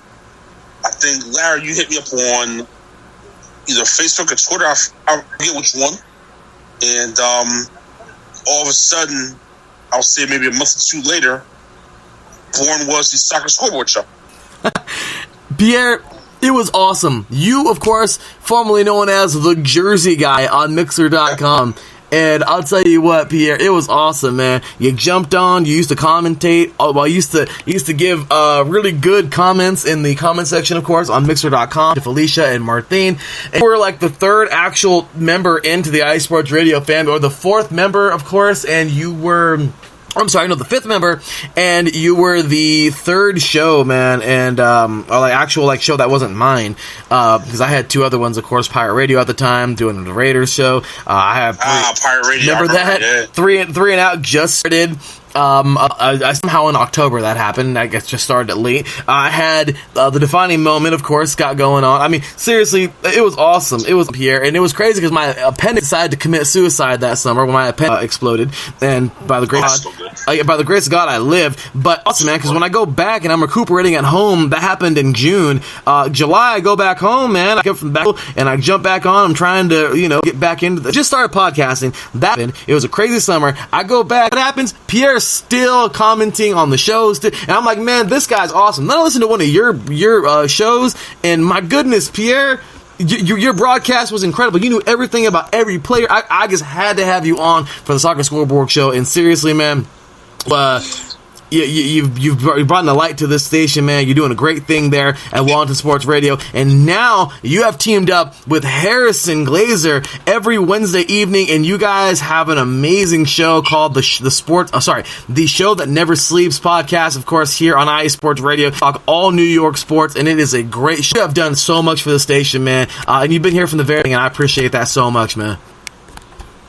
I think, Larry, you hit me up on either Facebook or Twitter. I forget which one. And all of a sudden, I'll say maybe a month or 2 later, born was the Soccer Scoreboard show. Pierre, it was awesome. You, of course, formerly known as the Jersey Guy on Mixer.com. And I'll tell you what, Pierre, it was awesome, man. You jumped on, you used to commentate. Well, you used to give really good comments in the comment section, of course, on Mixer.com to Felicia and Martine. And you were like the 3rd actual member into the IE Sports Radio family, or the 4th member, of course, and you were... I'm sorry, no, the 5th member, and you were the 3rd show, man, and, actual show that wasn't mine, because I had 2 other ones, of course, Pirate Radio at the time, doing the Raiders show. I have Pirate Radio. Remember that? Yeah. Three and out just started. I somehow in October that happened. I guess just started late. I had the defining moment, of course, got going on. I mean, seriously, it was awesome. It was Pierre, and it was crazy because my appendix decided to commit suicide that summer when my appendix exploded. And by the grace of God, I lived. But awesome, man, because when I go back and I'm recuperating at home, that happened in June. July, I go back home, man. I come from back and I jump back on. I'm trying to, get back into just started podcasting. That happened. It was a crazy summer. I go back. What happens? Pierre still commenting on the shows. And I'm like, man, this guy's awesome. Then I listened to one of your shows, and my goodness, Pierre, your broadcast was incredible. You knew everything about every player. I just had to have you on for the Soccer Scoreboard show. And seriously, man, you've brought the light to this station, man. You're doing a great thing there at Wellington Sports Radio. And now you have teamed up with Harrison Glazer every Wednesday evening, and you guys have an amazing show called the Show That Never Sleeps podcast, of course, here on IE Sports Radio. Talk all New York sports, and it is a great show. You have done so much for the station, man. And you've been here from the very beginning, and I appreciate that so much, man.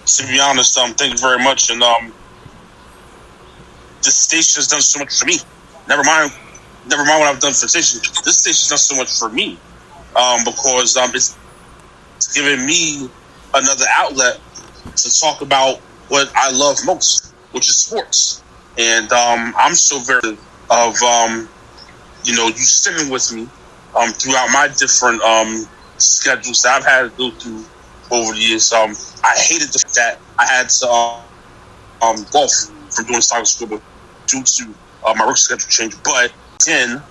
To be honest, thank you very much. And this station has done so much for me. Never mind what I've done for the station. This station's done so much for me because it's given me another outlet to talk about what I love most, which is sports. And I'm so very of you sticking with me throughout my different schedules that I've had to go through over the years. I hated the fact that I had to golf from doing soccer school due to my work schedule change, but again,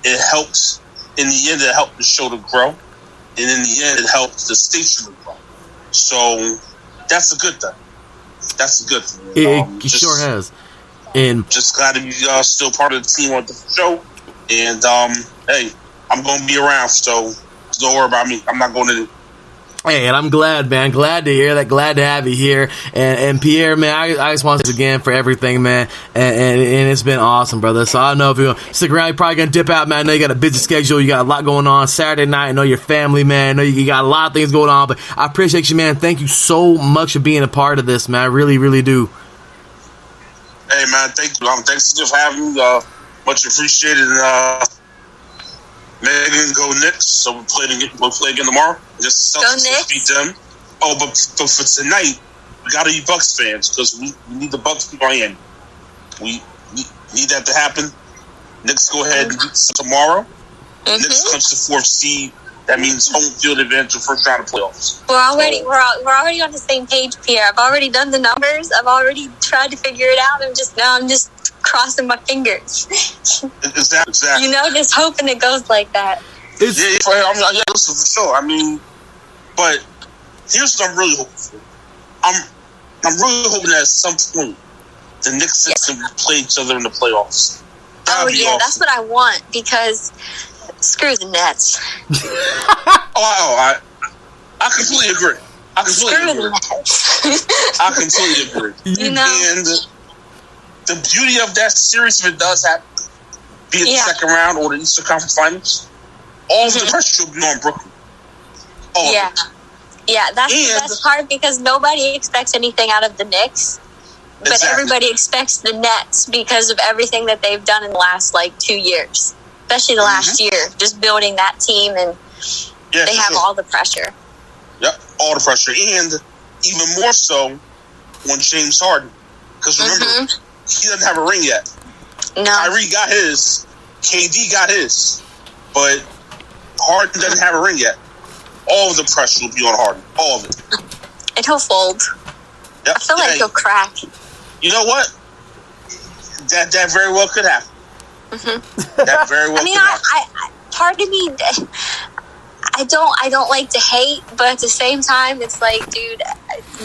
it helped. In the end, it helped the show to grow, and in the end, it helped the station to grow. So that's a good thing. That's a good thing. It sure has. And just glad to be still part of the team on the show. And hey, I'm going to be around, so don't worry about me. I'm not going to. Hey, and I'm glad, man. Glad to hear that. Glad to have you here. And Pierre, man, I just want to thank you again for everything, man. And it's been awesome, brother. So I don't know if you stick around. You're probably going to dip out, man. I know you got a busy schedule. You got a lot going on Saturday night. I know your family, man. I know you got a lot of things going on. But I appreciate you, man. Thank you so much for being a part of this, man. I really, really do. Hey, man. Thank you. Thanks for having me. Much appreciated. Megan, go Knicks. So we'll play again tomorrow. Just Celtics beat them. Oh, but for tonight, we got to be Bucks fans because we need the Bucks to be Miami. We need that to happen. Knicks go ahead and beat tomorrow. Knicks clinch the 4th seed. That means home field advantage for first round of playoffs. We're already on the same page, Pierre. I've already done the numbers. I've already tried to figure it out. I'm just crossing my fingers. Exactly. Just hoping it goes like that. Listen, for sure. But here's what I'm really hoping for. I'm really hoping that at some point the Knicks can play each other in the playoffs. Awesome. That's what I want because screw the Nets. I completely agree. I completely agree. And the beauty of that series, if it does happen, be it the second round or the Eastern Conference Finals, all of the pressure will be on Brooklyn. That's the best part because nobody expects anything out of the Knicks, but everybody expects the Nets because of everything that they've done in the last 2 years, especially the last year, just building that team, and they have all the pressure. Yep, all the pressure, and even more so when James Harden, because remember, he doesn't have a ring yet. No. Kyrie got his, KD got his, but Harden doesn't have a ring yet. All of the pressure will be on Harden. All of it. And he'll fold. Yep. I feel like he'll crack. You know what? That very well could happen. That very well could happen. Part of me, I don't like to hate, but at the same time, it's like, dude,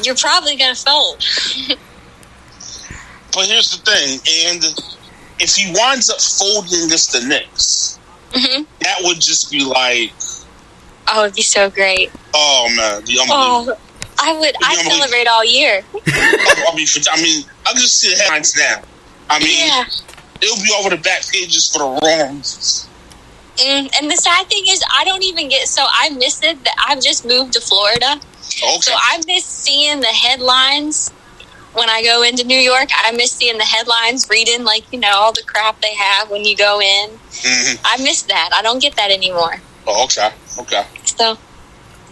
you're probably gonna fold. But here's the thing, and if he winds up folding against the Knicks, that would just be like... Oh, it'd be so great. Oh, man. It'd be unbelievable. I'd celebrate all year. I can just see the headlines now. It'll be over the back pages for the wrong reasons. And the sad thing is, I don't even get... So I miss it. I've just moved to Florida. Okay. So I miss seeing the headlines... When I go into New York, I miss seeing the headlines, reading, all the crap they have when you go in. I miss that. I don't get that anymore. Oh, okay. So,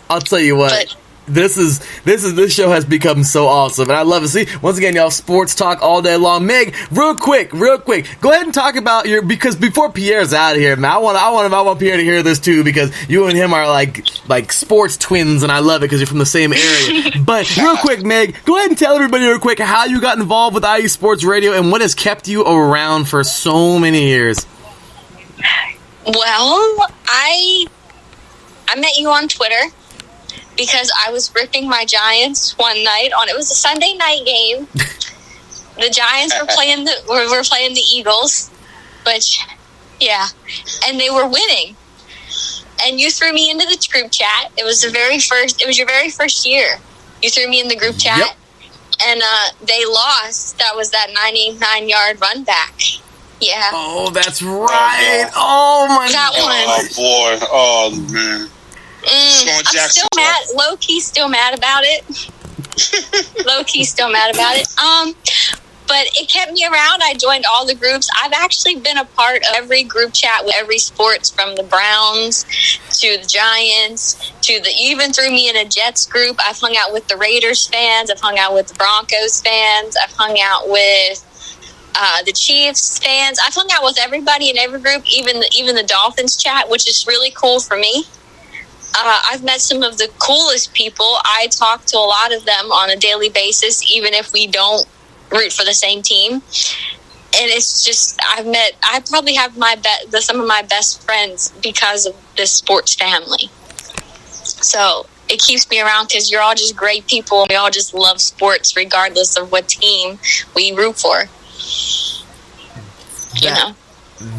I'll tell you what. This show has become so awesome, and I love it. See, once again, y'all, sports talk all day long. Meg, real quick, go ahead and talk about because before Pierre's out of here, man, I want Pierre to hear this too, because you and him are like sports twins, and I love it because you're from the same area. But real quick, Meg, go ahead and tell everybody real quick how you got involved with IE Sports Radio and what has kept you around for so many years. Well, I met you on Twitter because I was ripping my Giants one night it was a Sunday night game. The Giants were playing the Eagles, which, yeah, and they were winning. And you threw me into the group chat. It was your very first year. You threw me in the group chat, yep. And they lost. That was that 99-yard run back. Yeah. Oh, that's right. Oh my God. Oh boy. Oh man. I'm still mad. Low key, still mad about it. But it kept me around. I joined all the groups. I've actually been a part of every group chat with every sports, from the Browns to the Giants even threw me in a Jets group. I've hung out with the Raiders fans. I've hung out with the Broncos fans. I've hung out with the Chiefs fans. I've hung out with everybody in every group, even the Dolphins chat, which is really cool for me. I've met some of the coolest people. I talk to a lot of them on a daily basis, even if we don't root for the same team. And it's just, I probably have some of my best friends because of this sports family. So it keeps me around because you're all just great people. We all just love sports regardless of what team we root for.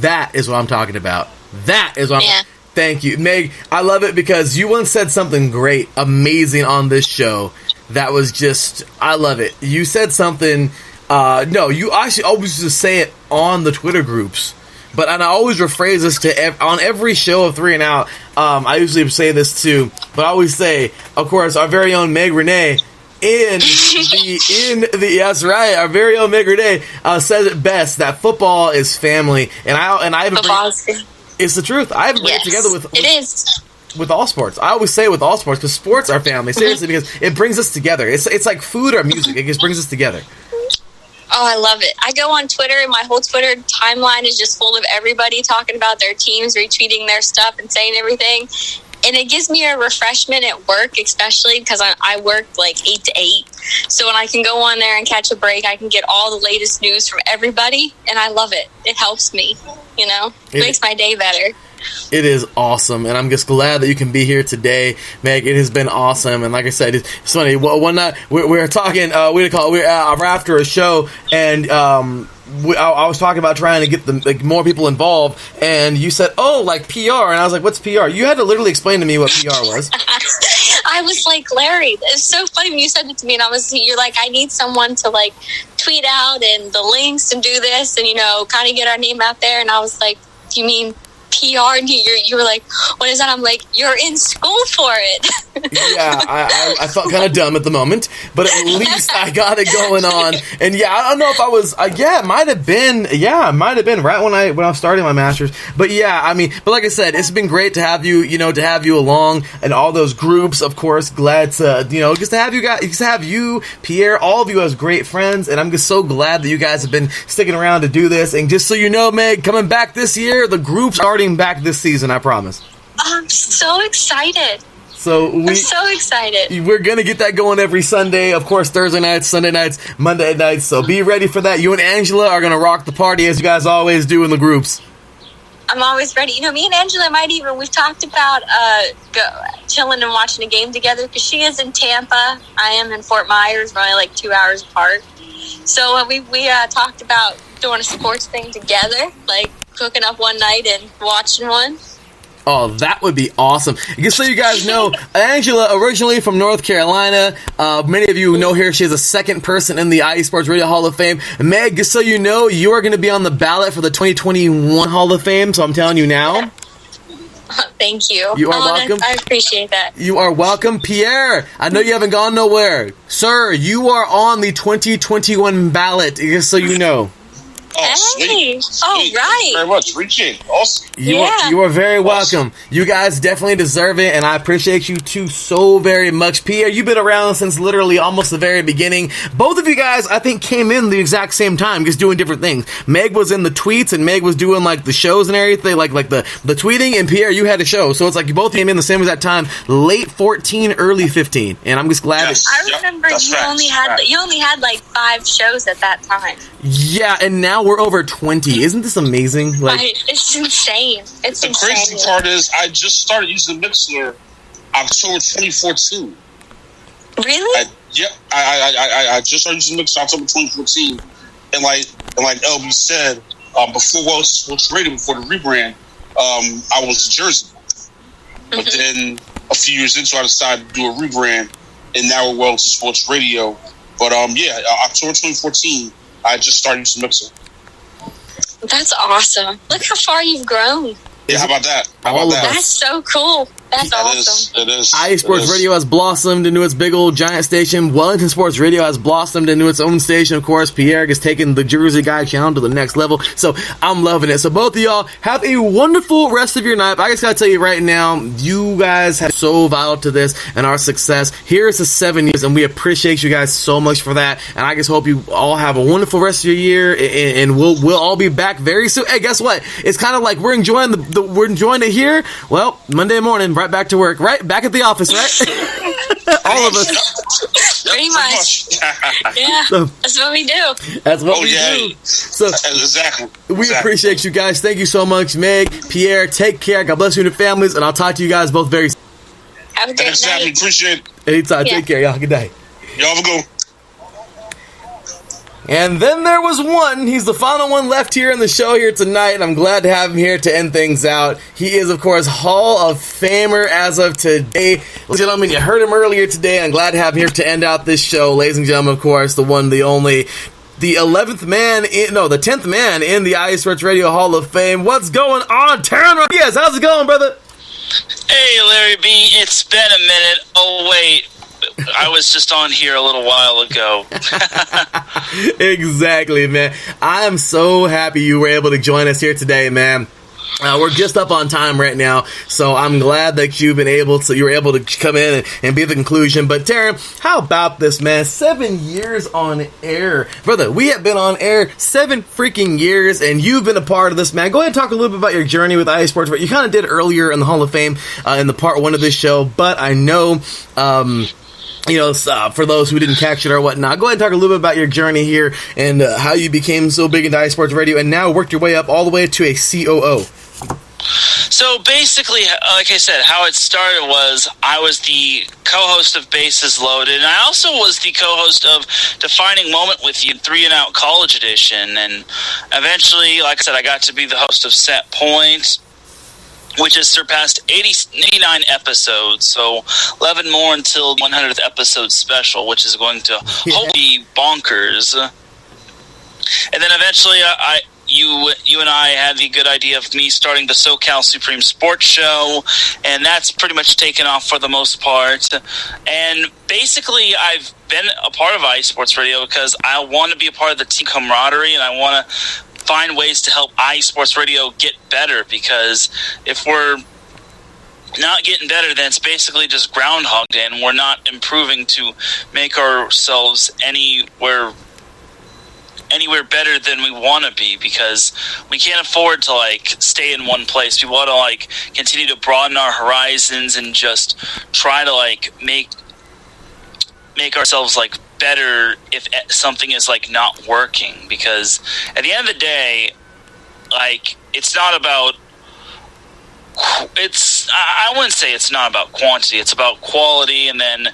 That is what I'm talking about. Thank you, Meg. I love it because you once said something great, amazing on this show. That was just, I love it. You said something. No, you actually always just say it on the Twitter groups, and I always rephrase this on every show of 3 and Out. I usually say this too, but I always say, of course, our very own Meg Renee. Yes, right. Our very own Meg Renee says it best that football is family, and I haven't. It's the truth. I haven't been together with all sports. I always say with all sports because sports are family. Seriously, because it brings us together. It's like food or music. It just brings us together. Oh, I love it. I go on Twitter, and my whole Twitter timeline is just full of everybody talking about their teams, retweeting their stuff, and saying everything. And it gives me a refreshment at work, especially because I work like 8 to 8. So when I can go on there and catch a break, I can get all the latest news from everybody, and I love it. It helps me, It makes my day better. It is awesome, and I'm just glad that you can be here today, Meg. It has been awesome, and like I said, it's funny. Well, one night we were talking. We're after a show, and I was talking about trying to get more people involved, and you said, "Oh, like PR," and I was like, "What's PR?" You had to literally explain to me what PR was. I was like, Larry, it's so funny when you said it to me, and you're like, I need someone to like tweet out and the links and do this, and kind of get our name out there. And I was like, do you mean PR? And you were like, what is that? I'm like, you're in school for it. Yeah, I felt kind of dumb at the moment, but at least I got it going on. And yeah, I don't know if I was, it might have been right when I was starting my master's. But yeah, but like I said, it's been great to have you, to have you along and all those groups. Of course, glad to, just to have you guys, just to have you, Pierre, all of you as great friends. And I'm just so glad that you guys have been sticking around to do this. And just so you know, Meg, coming back this year, the group's starting back this season, I promise. I'm so excited. I'm so excited. We're going to get that going every Sunday. Of course, Thursday nights, Sunday nights, Monday nights. So be ready for that. You and Angela are going to rock the party as you guys always do in the groups. I'm always ready. Me and Angela we've talked about chilling and watching a game together because she is in Tampa. I am in Fort Myers. We're only like 2 hours apart. So we talked about doing a sports thing together, like cooking up one night and watching one. Oh, that would be awesome. Just so you guys know, Angela, originally from North Carolina. Many of you know her. She's the second person in the IE Sports Radio Hall of Fame. Meg, just so you know, you are going to be on the ballot for the 2021 Hall of Fame, so I'm telling you now. Thank you. You are welcome. I appreciate that. You are welcome. Pierre, I know you haven't gone nowhere. Sir, you are on the 2021 ballot, just so you know. Oh, Hey. sweet. All Sweet. right. Thank you very much. Appreciate it. Awesome. You are very welcome. You guys definitely deserve it, and I appreciate you too so very much. Pierre, you've been around since literally almost the very beginning. Both of you guys, I think, came in the exact same time, just doing different things. Meg was in the tweets, and Meg was doing like the shows and everything, like the tweeting, and Pierre, you had a show. So it's like you both came in the same exact time, late 14, early 15, and I'm just glad. Yes. I remember you only had like 5 shows at that time. Yeah, and now we're over 20. Isn't this amazing? Like, It's insane. It's The insane. crazy part is I just started using the Mixer October 2014. Really? I just started using the Mixer October 2014, and like LB said, before Wells Sports Radio, before the rebrand, I was in Jersey, but then a few years into, I decided to do a rebrand, and now we're Wells Sports Radio. But October 2014, I just started using Mixer. That's awesome. Look how far you've grown. Yeah, how about that? That's so cool. That's awesome. It is. IE Sports Radio has blossomed into its big old giant station. Wellington Sports Radio has blossomed into its own station. Of course, Pierre has taken the Jersey Guy channel to the next level. So I'm loving it. So both of y'all have a wonderful rest of your night. But I just gotta tell you right now, you guys have so vital to this and our success. Here's the 7 years, and we appreciate you guys so much for that. And I just hope you all have a wonderful rest of your year. And we'll all be back very soon. Hey, guess what? It's kind of like we're enjoying we're enjoying it here. Well, Monday morning, right back to work, right? Back at the office, right? All of us. Pretty much. Yeah, So- that's what we do. That's what we do. So Exactly. we appreciate you guys. Thank you so much, Meg, Pierre. Take care. God bless you and your families. And I'll talk to you guys both very soon. Have a good Thanks, Abby. night. Appreciate it. Anytime. Yeah. Take care, y'all. Good day. Y'all have a good one. And then there was one. He's the final one left here in the show here tonight, and I'm glad to have him here to end things out. He is, of course, Hall of Famer as of today. Ladies and gentlemen, you heard him earlier today. I'm glad to have him here to end out this show. Ladies and gentlemen, of course, the one, the only, the 10th man in the IE Sports Radio Hall of Fame. What's going on, Terran Rodriguez? How's it going, brother? Hey, Larry B, it's been a minute. Oh, wait. I was just on here a little while ago. Exactly, man. I am so happy you were able to join us here today, man. We're just up on time right now, so I'm glad that you were able to come in and be at the conclusion. But Taryn, how about this, man? 7 years on air. Brother, we have been on air 7 freaking years, and you've been a part of this, man. Go ahead and talk a little bit about your journey with IE Sports. You kind of did earlier in the Hall of Fame in the part 1 of this show, but I know... for those who didn't catch it or whatnot, go ahead and talk a little bit about your journey here and how you became so big into IE Sports Radio and now worked your way up all the way to a COO. So basically, like I said, how it started was I was the co-host of Bases Loaded, and I also was the co-host of Defining Moment with You, 3 and Out College Edition, and eventually, like I said, I got to be the host of Set Point, which has surpassed 89 episodes, so 11 more until the 100th episode special, which is going to be bonkers. And then eventually, you and I had the good idea of me starting the SoCal Supreme Sports Show, and that's pretty much taken off for the most part. And basically, I've been a part of IE Sports Radio because I want to be a part of the team camaraderie, and I want to find ways to help IE Sports Radio get better, because if we're not getting better, then it's basically just groundhogged, and we're not improving to make ourselves anywhere better than we want to be, because we can't afford to stay in one place. We want to continue to broaden our horizons and just try to make ourselves better if something is not working, because at the end of the day, it's not about I wouldn't say it's not about quantity, it's about quality, and then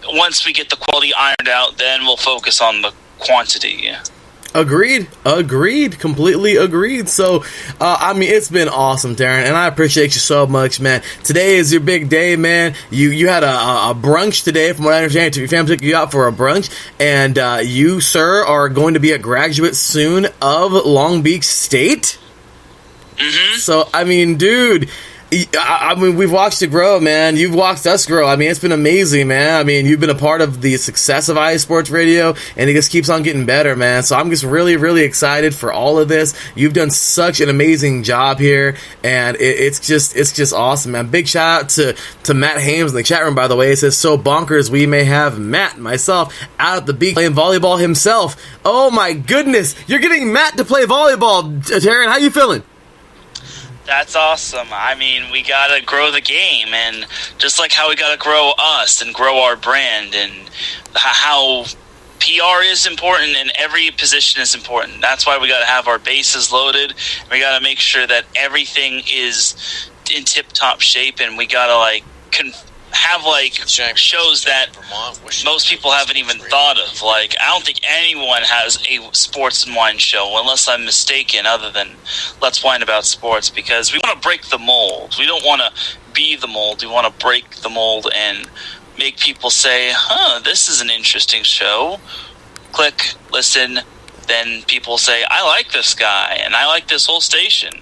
once we get the quality ironed out, then we'll focus on the quantity. Agreed, completely agreed. So, it's been awesome, Darren, and I appreciate you so much, man. Today is your big day, man. You had a brunch today, from what I understand. Your family took you out for a brunch, and you, sir, are going to be a graduate soon of Long Beach State. Mm-hmm. So, dude, I mean, we've watched it grow, man. You've watched us grow. I mean, it's been amazing, man. I mean, you've been a part of the success of IE Sports Radio, and it just keeps on getting better, man. So I'm just really, really excited for all of this. You've done such an amazing job here, and it's just awesome, man. Big shout out to Matt Hames in the chat room, by the way. It says, so bonkers, we may have Matt, myself, out at the beach playing volleyball himself. Oh my goodness, you're getting Matt to play volleyball, Taryn. How you feeling? That's awesome. I mean, we gotta grow the game, and just like how we gotta grow us and grow our brand, and how PR is important and every position is important. That's why we gotta have our bases loaded. We gotta make sure that everything is in tip-top shape, and we gotta have shows that most people haven't even thought of. Like, I don't think anyone has a sports and wine show, unless I'm mistaken, other than Let's Wine About Sports, because we want to break the mold. We don't want to be the mold. We want to break the mold and make people say, this is an interesting show. Click, listen, then people say, I like this guy, and I like this whole station.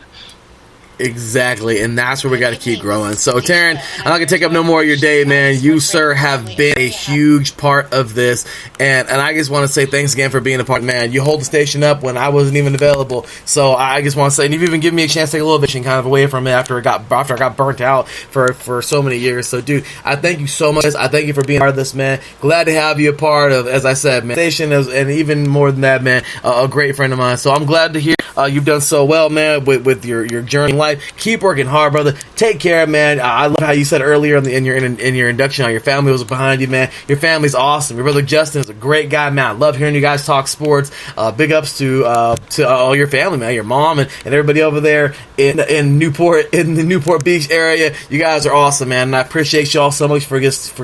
Exactly, and that's where we got to keep growing. So, Taryn, I'm not going to take up no more of your day, man. You, sir, have been a huge part of this, and I just want to say thanks again for being a part, man. You hold the station up when I wasn't even available, so I just want to say, and you've even given me a chance to take a little bit kind of away from it after I got burnt out for so many years. So, dude, I thank you so much. I thank you for being part of this, man. Glad to have you a part of, as I said, man, station, and even more than that, man, a great friend of mine. So I'm glad to hear you've done so well, man, with your journey in life. Keep working hard, brother. Take care, man. I love how you said earlier in your induction how your family was behind you, man. Your family's awesome. Your brother Justin is a great guy, man. I love hearing you guys talk sports. Big ups to all your family, man. Your mom and everybody over there in Newport, in the Newport Beach area. You guys are awesome, man. And I appreciate you all so much for just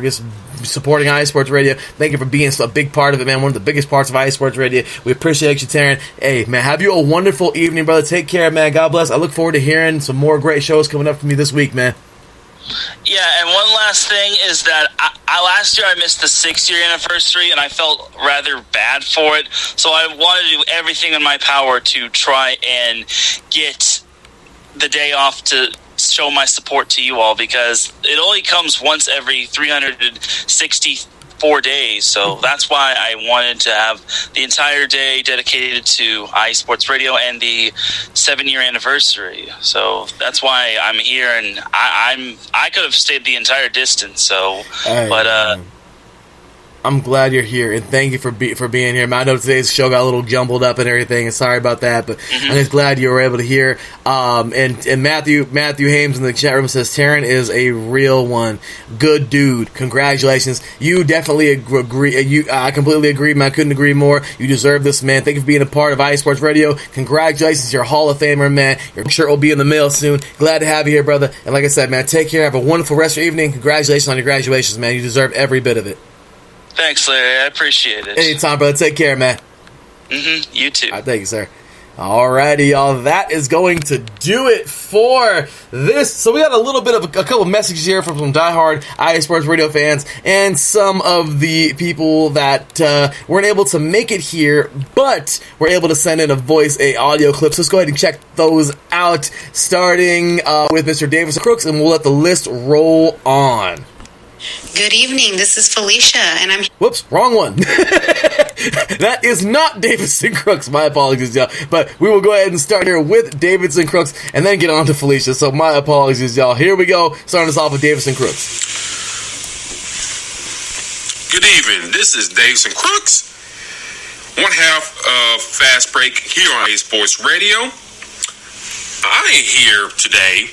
supporting IE Sports Radio. Thank you for being a big part of it, man. One of the biggest parts of IE Sports Radio. We appreciate you, Taryn. Hey, man, have you a wonderful evening, brother. Take care, man. God bless. I look forward to hearing some more great shows coming up from you this week, man. Yeah, and one last thing is that last year I missed the 6-year anniversary, and I felt rather bad for it. So I wanted to do everything in my power to try and get the day off to show my support to you all, because it only comes once every 364 days. So that's why I wanted to have the entire day dedicated to IE Sports Radio and the 7-year anniversary. So that's why I'm here, and I could have stayed the entire distance. So, I'm glad you're here, and thank you for being here. I know today's show got a little jumbled up and everything, and sorry about that, but I'm just glad you were able to hear. And Matthew Hames in the chat room says, Taryn is a real one. Good dude. Congratulations. You definitely agree. I completely agree, man. I couldn't agree more. You deserve this, man. Thank you for being a part of IE Sports Radio. Congratulations. You're a Hall of Famer, man. Your shirt will be in the mail soon. Glad to have you here, brother. And like I said, man, take care. Have a wonderful rest of your evening. Congratulations on your graduations, man. You deserve every bit of it. Thanks, Larry. I appreciate it. Anytime, brother. Take care, man. You too. Thank you, sir. Alrighty, y'all. That is going to do it for this. So we got a little bit of a couple of messages here from some diehard IE Sports Radio fans and some of the people that weren't able to make it here, but were able to send in a audio clip. So let's go ahead and check those out, starting with Mr. Davidson Crooks, and we'll let the list roll on. Good evening, this is Felicia, and I'm... Whoops, wrong one. That is not Davidson Crooks. My apologies, y'all. But we will go ahead and start here with Davidson Crooks and then get on to Felicia. So my apologies, y'all. Here we go, starting us off with Davidson Crooks. Good evening, this is Davidson Crooks. One half of Fast Break here on IE Sports Radio. I am here today,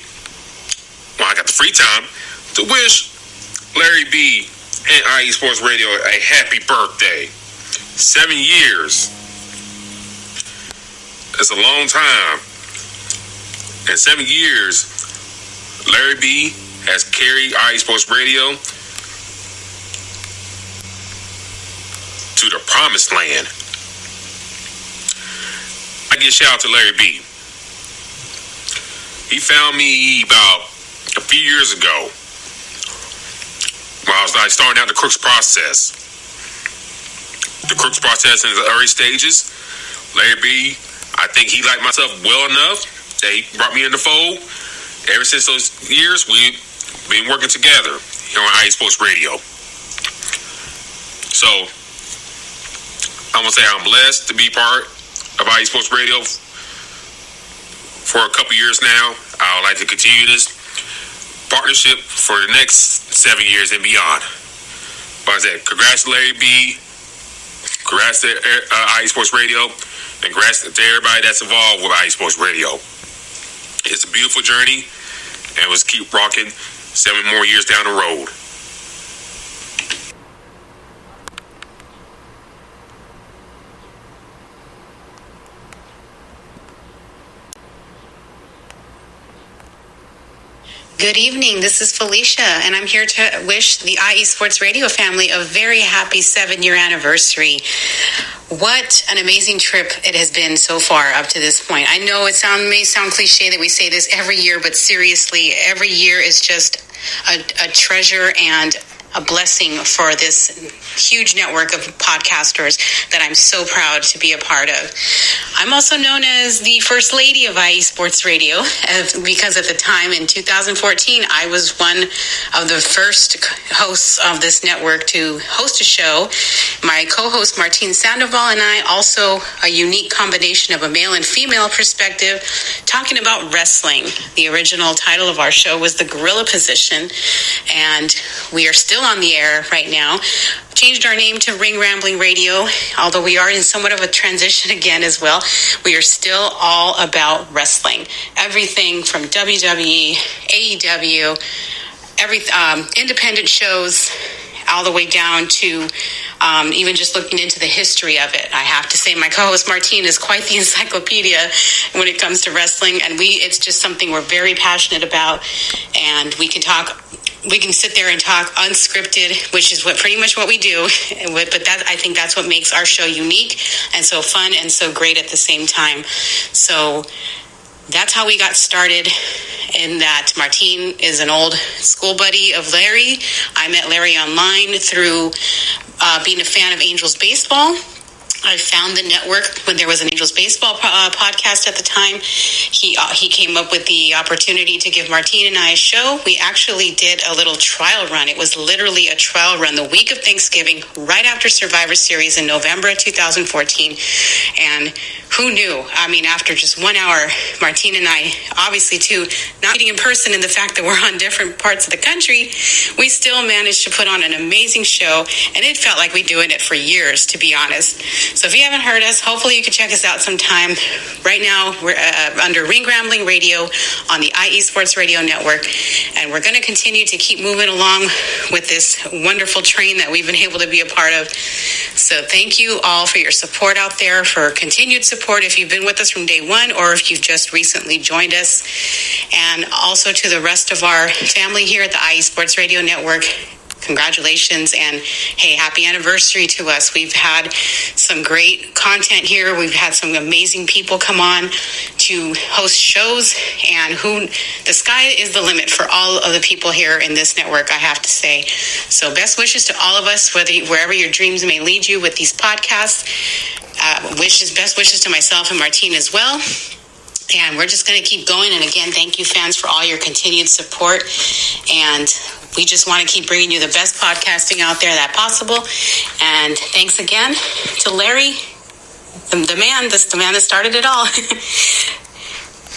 I got the free time, to wish Larry B and IE Sports Radio a happy birthday. 7 years. That's a long time. In 7 years, Larry B has carried IE Sports Radio to the promised land. I give a shout out to Larry B. He found me about a few years ago when I was starting out the Crooks process. The Crooks process in the early stages. Larry B, I think he liked myself well enough that he brought me in the fold, ever since those years, we've been working together here on IE Sports Radio. So, I'm going to say I'm blessed to be part of IE Sports Radio for a couple years now. I would like to continue this partnership for the next 7 years and beyond. But I said, congrats to Larry B, congrats to IE Sports Radio, and congrats to everybody that's involved with IE Sports Radio. It's a beautiful journey, and let's keep rocking 7 more years down the road. Good evening, this is Felicia, and I'm here to wish the IE Sports Radio family a very happy 7-year anniversary. What an amazing trip it has been so far up to this point. I know it may sound cliche that we say this every year, but seriously, every year is just a treasure and a blessing for this huge network of podcasters that I'm so proud to be a part of. I'm also known as the First Lady of IE Sports Radio because at the time in 2014, I was one of the first hosts of this network to host a show. My co-host Martine Sandoval and I, also a unique combination of a male and female perspective, talking about wrestling. The original title of our show was The Gorilla Position, and we are still on the air right now. Changed our name to Ring Rambling Radio, although we are in somewhat of a transition again as well. We are still all about wrestling. Everything from WWE, AEW, independent shows, all the way down to even just looking into the history of it. I have to say my co-host Martine is quite the encyclopedia when it comes to wrestling, and it's just something we're very passionate about, and we can sit there and talk unscripted, which is pretty much what we do. But I think that's what makes our show unique and so fun and so great at the same time. So that's how we got started, in that Martine is an old school buddy of Larry. I met Larry online through being a fan of Angels baseball. I found the network when there was an Angels baseball podcast at the time. He came up with the opportunity to give Martine and I a show. We actually did a little trial run. It was literally a trial run the week of Thanksgiving, right after Survivor Series in November of 2014. And who knew? I mean, after just 1 hour, Martine and I, obviously too, not meeting in person and the fact that we're on different parts of the country, we still managed to put on an amazing show. And it felt like we'd doing it for years, to be honest. So if you haven't heard us, hopefully you can check us out sometime. Right now, we're under Ring Rambling Radio on the IE Sports Radio Network, and we're going to continue to keep moving along with this wonderful train that we've been able to be a part of. So thank you all for your support out there, for continued support if you've been with us from day one or if you've just recently joined us. And also to the rest of our family here at the IE Sports Radio Network, congratulations, and hey, happy anniversary to us. We've had some great content here. We've had some amazing people come on to host shows, and the sky is the limit for all of the people here in this network, I have to say. So best wishes to all of us, wherever your dreams may lead you with these podcasts. Best wishes to myself and Martine as well. And we're just going to keep going. And again, thank you, fans, for all your continued support. And we just want to keep bringing you the best podcasting out there that possible. And thanks again to Larry, the man that started it all.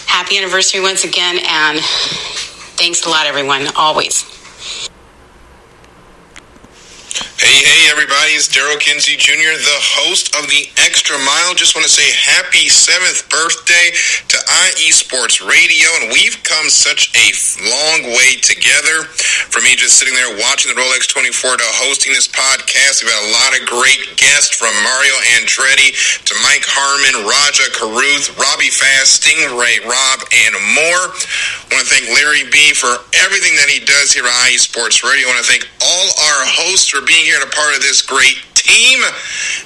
Happy anniversary once again. And thanks a lot, everyone, always. Hey, everybody, it's Daryl Kinsey Jr., the host of The Extra Mile. Just want to say happy 7th birthday to IE Sports Radio, and we've come such a long way together. For me, just sitting there watching the Rolex 24 to hosting this podcast, we've had a lot of great guests, from Mario Andretti to Mike Harmon, Raja Caruth, Robbie Fast, Stingray Rob, and more. I want to thank Larry B. for everything that he does here at IE Sports Radio. I want to thank all our hosts for being here and a part of this great team.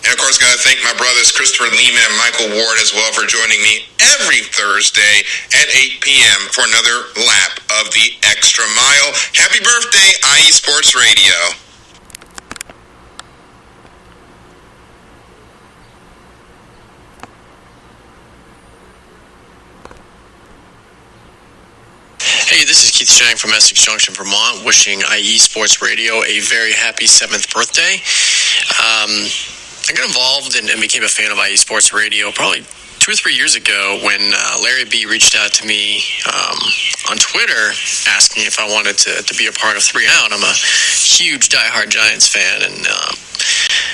And of course, got to thank my brothers Christopher Lehman and Michael Ward as well for joining me every Thursday at 8 p.m. for another lap of the Extra Mile. Happy birthday, IE Sports Radio. Hey, Keith Chang from Essex Junction, Vermont, wishing IE Sports Radio a very happy 7th birthday. I got involved and became a fan of IE Sports Radio probably 2 or 3 years ago when Larry B reached out to me on Twitter asking if I wanted to be a part of 3 Out. I'm a huge diehard Giants fan, and I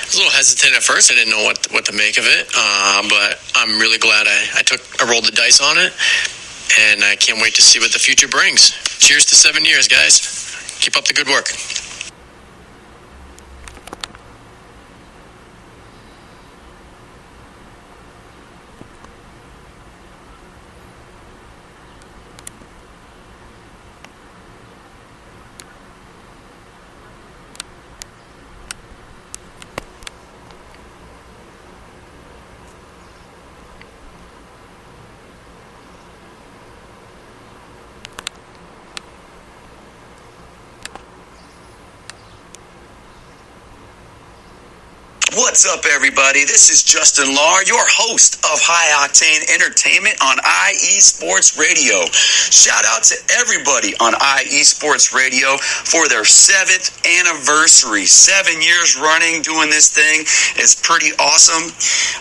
was a little hesitant at first. I didn't know what to make of it, but I'm really glad I rolled the dice on it, and I can't wait to see what the future brings. Cheers to 7 years, guys. Keep up the good work. What's up, everybody? This is Justin Lahr, your host of High Octane Entertainment on IE Sports Radio. Shout out to everybody on IE Sports Radio for their 7th anniversary. 7 years running doing this thing is pretty awesome.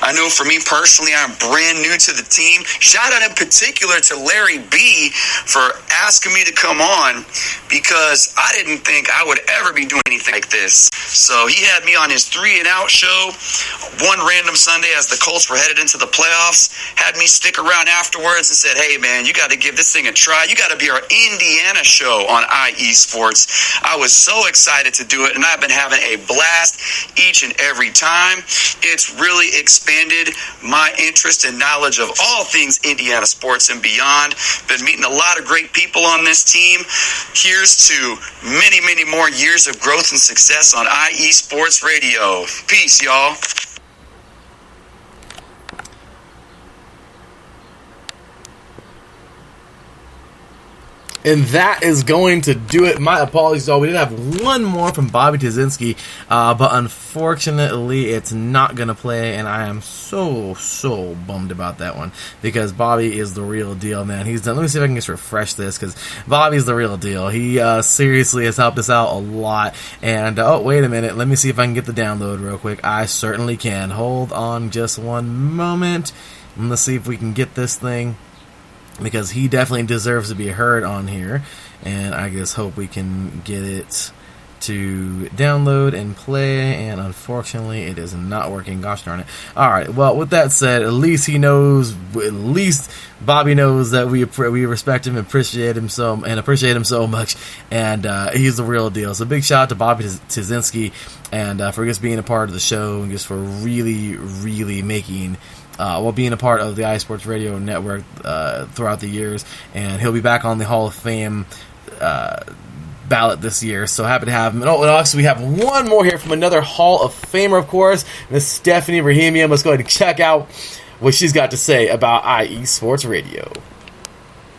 I know for me personally, I'm brand new to the team. Shout out in particular to Larry B for asking me to come on, because I didn't think I would ever be doing anything like this. So he had me on his 3 and Out show one random Sunday as the Colts were headed into the playoffs, had me stick around afterwards and said, hey man, you got to give this thing a try. You got to be our Indiana show on IE Sports. I was so excited to do it, and I've been having a blast each and every time. It's really expanded my interest and knowledge of all things Indiana sports and beyond. Been meeting a lot of great people on this team. Here's to many, many more years of growth and success on IE Sports Radio. Peace, y'all. And that is going to do it. My apologies, y'all. We did have one more from Bobby Tazinski, but unfortunately, it's not going to play, and I am so bummed about that one, because Bobby is the real deal, man. He's done. Let me see if I can just refresh this, because Bobby's the real deal. He seriously has helped us out a lot. And oh, wait a minute. Let me see if I can get the download real quick. I certainly can. Hold on just one moment. Let's see if we can get this thing, because he definitely deserves to be heard on here, and I just hope we can get it to download and play, and unfortunately it is not working. Gosh darn it. Alright, well, with that said, at least he knows, at least Bobby knows that we respect him and appreciate him so much, and he's the real deal. So big shout out to Bobby Tazinski, and for just being a part of the show, and just for really making being a part of the iSports Radio Network throughout the years, and he'll be back on the Hall of Fame ballot this year, so happy to have him. And also we have one more here from another Hall of Famer, of course, Miss Stephanie Rahimian. Let's go ahead and check out what she's got to say about IE Sports Radio.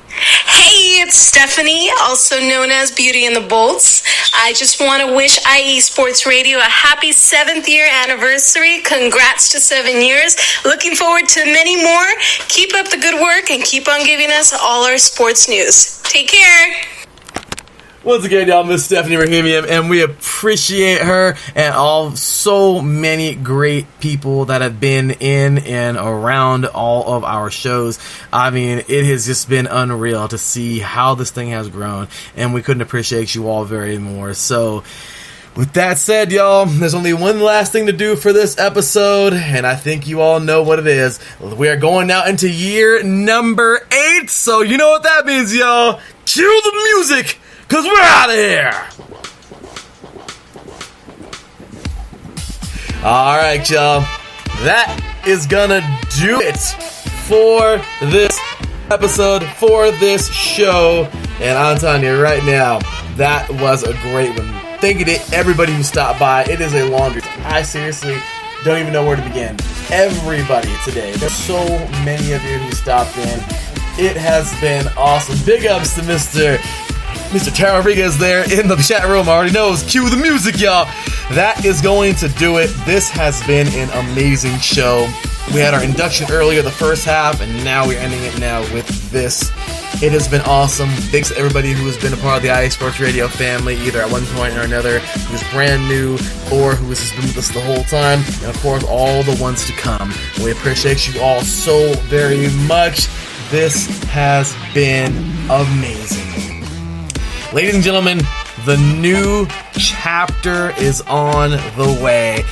Hey, it's Stephanie, also known as Beauty and the Bolts. I just want to wish IE Sports Radio a happy 7th year anniversary. Congrats to 7 years. Looking forward to many more. Keep up the good work and keep on giving us all our sports news. Take care. Once again, y'all, Miss Stephanie Rahimian, and we appreciate her and so many great people that have been in and around all of our shows. I mean, it has just been unreal to see how this thing has grown, and we couldn't appreciate you all very more. So, with that said, y'all, there's only one last thing to do for this episode, and I think you all know what it is. We are going now into year number 8, so you know what that means, y'all. Cue the music, because we're out of here. Alright, y'all. That is gonna do it for this episode, for this show. And I'm telling you right now, that was a great one. Thank you to everybody who stopped by. It is a longer time. I seriously don't even know where to begin. Everybody today. There's so many of you who stopped in. It has been awesome. Big ups to Mr. Tara Rodriguez there in the chat room. Already knows. Cue the music, y'all. That is going to do it. This has been an amazing show. We had our induction earlier, the first half, and now we're ending it now with this. It has been awesome. Thanks to everybody who has been a part of the IE Sports Radio family, either at one point or another, who's brand new or who has been with us the whole time, and of course, all the ones to come. We appreciate you all so very much. This has been amazing. Ladies and gentlemen, the new chapter is on the way.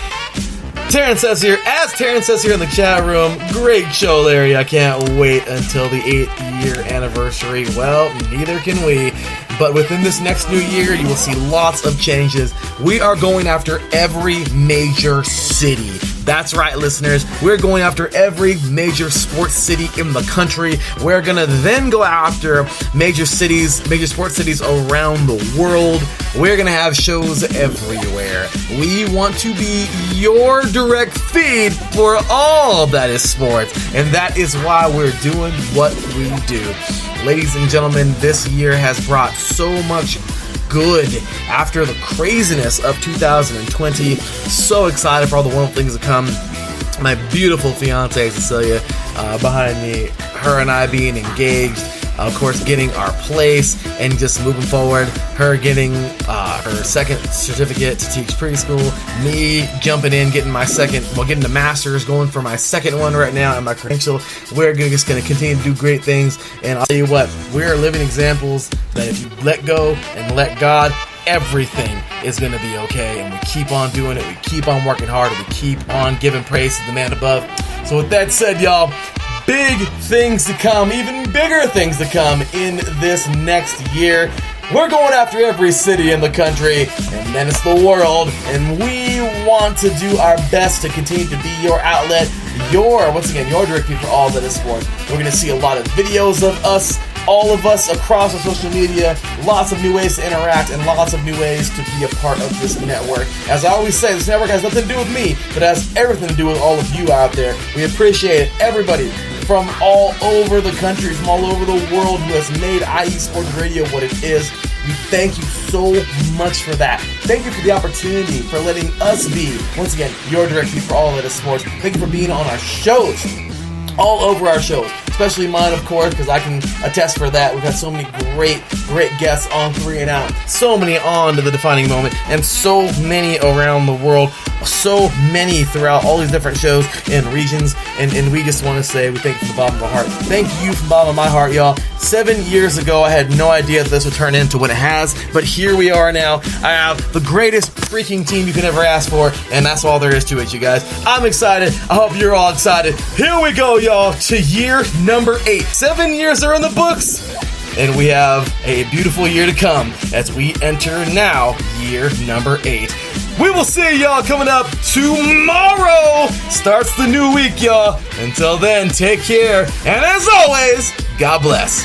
Terrence says here in the chat room, great show, Larry. I can't wait until the 8th-year anniversary. Well, neither can we. But within this next new year, you will see lots of changes. We are going after every major city. That's right, listeners. We're going after every major sports city in the country. We're going to then go after major sports cities around the world. We're going to have shows everywhere. We want to be your direct feed for all that is sports. And that is why we're doing what we do. Ladies and gentlemen, this year has brought so much good after the craziness of 2020. So excited for all the wonderful things to come. My beautiful fiance Cecilia behind me, her and I being engaged, of course getting our place and just moving forward, her getting her second certificate to teach preschool, me jumping in, getting the master's, going for my second one right now, and my credential. We're just going to continue to do great things, and I'll tell you what, we're living examples that if you let go and let God, everything is going to be okay, and we keep on doing it, we keep on working hard, and we keep on giving praise to the man above. So with that said, y'all, big things to come, even bigger things to come in this next year. We're going after every city in the country, and then it's the world, and we want to do our best to continue to be your outlet, your direct feed for all that is sports. We're going to see a lot of videos of us, all of us across our social media, lots of new ways to interact, and lots of new ways to be a part of this network. As I always say, this network has nothing to do with me, but it has everything to do with all of you out there. We appreciate it, everybody from all over the country, from all over the world who has made IE Sports Radio what it is. We thank you so much for that. Thank you for the opportunity, for letting us be, once again, your direct feed for all that is sports. Thank you for being on our shows, all over our shows, especially mine, of course, because I can attest for that. We've had so many great guests on 3 and Out, so many on to The Defining Moment, and so many around the world, so many throughout all these different shows and regions, and we just want to say we thank you from the bottom of our heart. Thank you from the bottom of my heart, y'all. 7 years ago, I had no idea that this would turn into what it has, but here we are now. I have the greatest freaking team you could ever ask for, and that's all there is to it, you guys. I'm excited. I hope you're all excited. Here we go, y'all, to year number 8. 7 years are in the books, and we have a beautiful year to come as we enter now year number 8. We will see y'all coming up tomorrow. Starts the new week, y'all. Until then, take care, and as always, God bless.